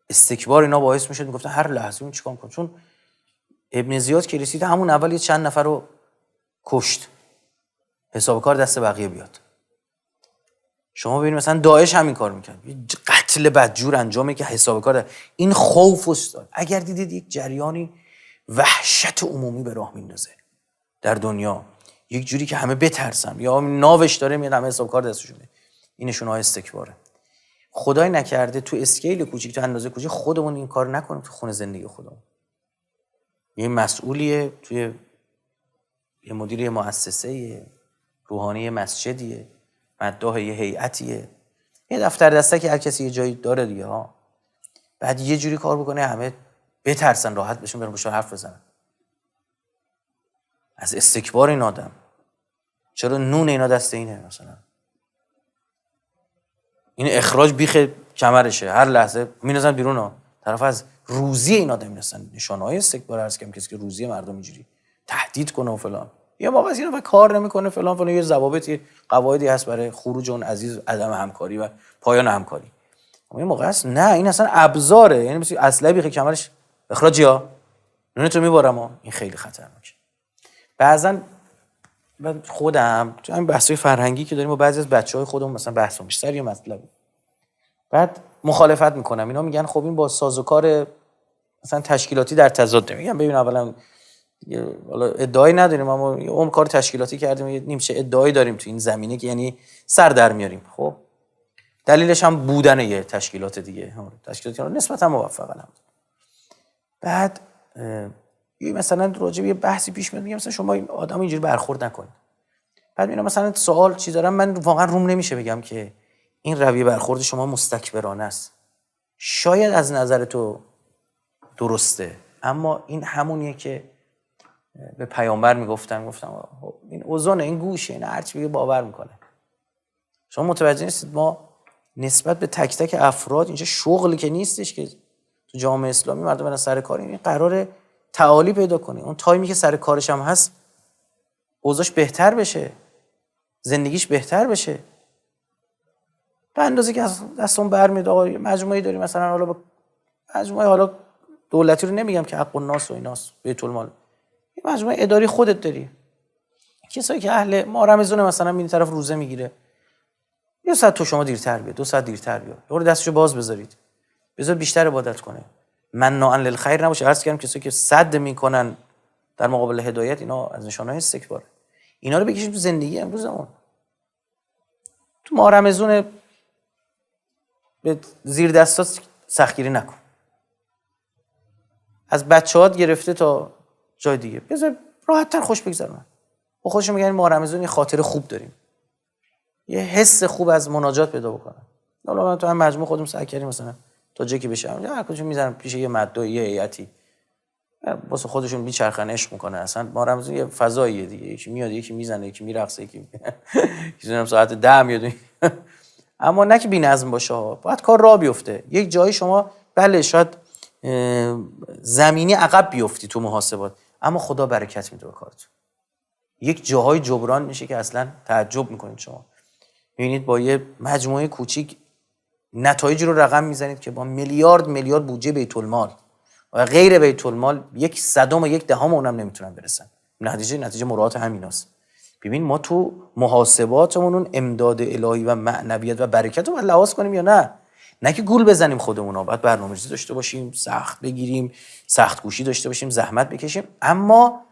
استکبار اینا باعث میشد میگفتن هر لحظه اون چیکار کنه. چون ابن زیاد که رسید همون اول یه چند نفر رو کشت، حساب کار دست بقیه بیاد. شما ببینید مثلا داعش همین کار میکنه، قتل بدجور انجامه که حساب کار این خوف است. اگر دیدید یک جریانی وحشت عمومی به راه میندازه در دنیا، یک جوری که همه بترسن، یا ناوش داره میاد همه حساب کار دستشونه، این نشونه های استکباره. خدای نکرده تو اسکیل کوچیک، تو اندازه کوچیک خودمون این کار نکنیم تو خونه زندگی خودمون. یه مسئولیه، توی یه مدیر مؤسسه روحانی مسجدیه، مداح یه هیئتیه، یه دفتر دسته که هر کسی یه جایی داره دیگه ها، بعد یه جوری کار بکنه همه بترسن، راحت بشون برن بهشون حرف بزنن. از استکبار این آدم، چرا نون اینا دست اینه؟ مثلا این اخراج بیخ کمرشه، هر لحظه میندازن بیرون ها. طرف از روزی این آدم میرسن، نشانه‌های استکبار عرض کردم، کسی که روزی مردم اینجوری تهدید کنه و فلان. یه موقع از اینا کار نمیکنه فلان فلان، یه ضوابطی قواعدی هست برای خروج اون عزیز، عدم همکاری و پایان همکاری. اما یه موقع هست نه، این اصلا ابزاره، یعنی مثلا اصلا بیخ کمرش اخراج، یا نونتو میبرم. این خیلی خطرناکه. بعضن من خودم تو این بحث‌های فرهنگی که داریم با بعضی از بچه‌های خودمون مثلا بحث میشه سر یه مطلب، بعد مخالفت میکنم، اینا میگن خب این با سازوکار مثلا تشکیلاتی در تضاد. میگم ببین اولا حالا ادعایی نداریم، اما اون کار تشکیلاتی کردیم، یه نیمچه ادعایی داریم تو این زمینه که یعنی سر در میاریم. خب دلیلش هم بودن یه تشکیلات دیگه، تشکیلاتی نسبتا موفقن. بعد مثلا راجع به یه بحثی پیش میاد، میگم مثلا شما این آدم اینجوری برخورد نکنید. بعد میگم مثلا سوال چی دارم، من واقعا روم نمیشه بگم که این رویه برخورد شما مستکبرانه است. شاید از نظر تو درسته، اما این همونیه که به پیامبر گفتم این اوزانه، این گوشه، این هرچی بگه باور میکنه. شما متوجه نیستید ما نسبت به تک تک افراد اینجا شغلی که نیستش که تو جامعه اسلامی مردم برن سر کار، این قراره تعالی پیدا کنه. اون تایمی که سر کارش هم هست اوضاعش بهتر بشه، زندگیش بهتر بشه. به اندازه که از دستون برمیاد آقا مجموعه‌ای داریم، مثلا حالا مجموعه حالا دولتی رو نمیگم که حق الناس و ایناس، بیت المال، این مجموعه اداری خودت داری، کسایی که اهل ما رمضان مثلا این طرف روزه میگیره، 1 ساعت تو شما دیرتر بیا، 2 ساعت دیرتر بیا، یه دستشو باز بذارید، بذار بیشتر عبادت کنه، مناعا للخیر نباشه. عرض کردم کسایی که صد میکنن در مقابل هدایت، اینا از نشانه‌های استکباره. اینا رو بکشیم تو زندگی امروزمون. تو ماه رمضان به زیر دستات سختگیری نکن، از بچه‌هات گرفته تا جای دیگه، بذار راحت‌تر خوش بگذرونن. با خودشون میگن ماه رمضان یه خاطره خوب داریم، یه حس خوب از مناجات پیدا بکنن. حالا من تو هم مجموع خودم سعی کردیم مثلا تا جایی که بشه هر کجا میذارم پیش یه مدعی یه هیئتی واسه خودشون میچرخن، عشق میکنه. اصلا ما رمضان یه فضاییه دیگه، یکی میاد یکی میزنه یکی میرقصه یکی میذارم ساعت 10 میاد اما نه که بی‌نظم باشه، باید کار راه بیفته. یک جایی شما بله شاید زمینی عقب بیفتی تو محاسبات، اما خدا برکت میده به کارتون. یک جاهای جبران میشه که اصلا تعجب میکنید شما میبینید با یه مجموعه کوچیک نتایج رو رقم میزنید که با میلیارد بودجه بیت المال و غیر بیت المال 1/100 اونم نمیتونن برسن. نتیجه مراعات همیناست. ببین ما تو محاسباتمون اون امداد الهی و معنویت و برکت رو باید لحاظ کنیم یا نه که گول بزنیم خودمون. باید برنامه‌ریزی داشته باشیم، سخت بگیریم، سخت کوشی داشته باشیم، زحمت بکشیم، اما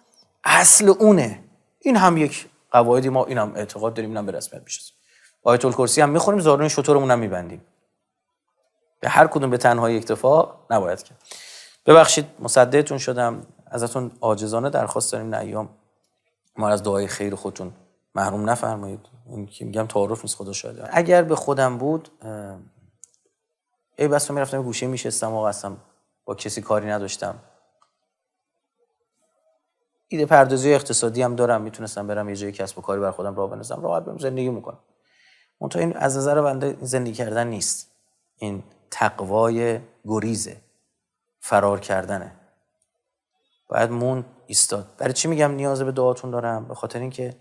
اصل اونه. این هم یک قواعدی، ما اینم اعتقاد داریم، اینم به رسمیت میشه. آیت الکرسی هم میخونیم، زارون شترمون هم میبندیم. به هر کدوم به تنهایی اکتفا نباید کرد. ببخشید مصدقتون شدم، ازتون عاجزانه درخواست داریم نه ایام ما از دعای خیر خودتون محروم نفرمایید. این که میگم تعارف نیست، خدا شاهده. اگر به خودم بود بس میرفتم گوشه میشستم و قسم با کسی کاری نداشتم، ایده پردازی اقتصادی هم دارم، میتونستم برم یه جای کسب و کاری بر خودم راه بندازم، راحت برم زندگی میکنم. منتها این از نظر بنده زندگی کردن نیست، این تقوای گریزه، فرار کردنه. باید مون ایستاد. برای چی میگم نیاز به دعاتون دارم؟ به خاطر اینکه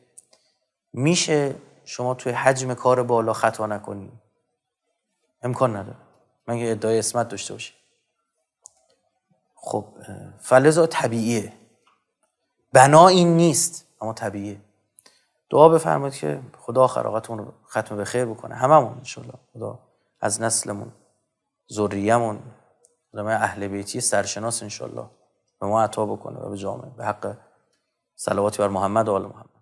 میشه شما توی حجم کار بالا خطا نکنی، امکان نداره مگه ادعای عصمت داشته باشی. خب فلذا طبیعیه، بنا این نیست اما طبیعیه. دعا بفرمایید که خدا آخراتون رو ختم به خیر بکنه، هممون ان شاء الله. خدا از نسلمون، ذریه‌مون، آدمای اهل بیتی سرشناس ان شاء الله به ما عطا بکنه و به جامعه، به حق صلواتی بر محمد و آل محمد.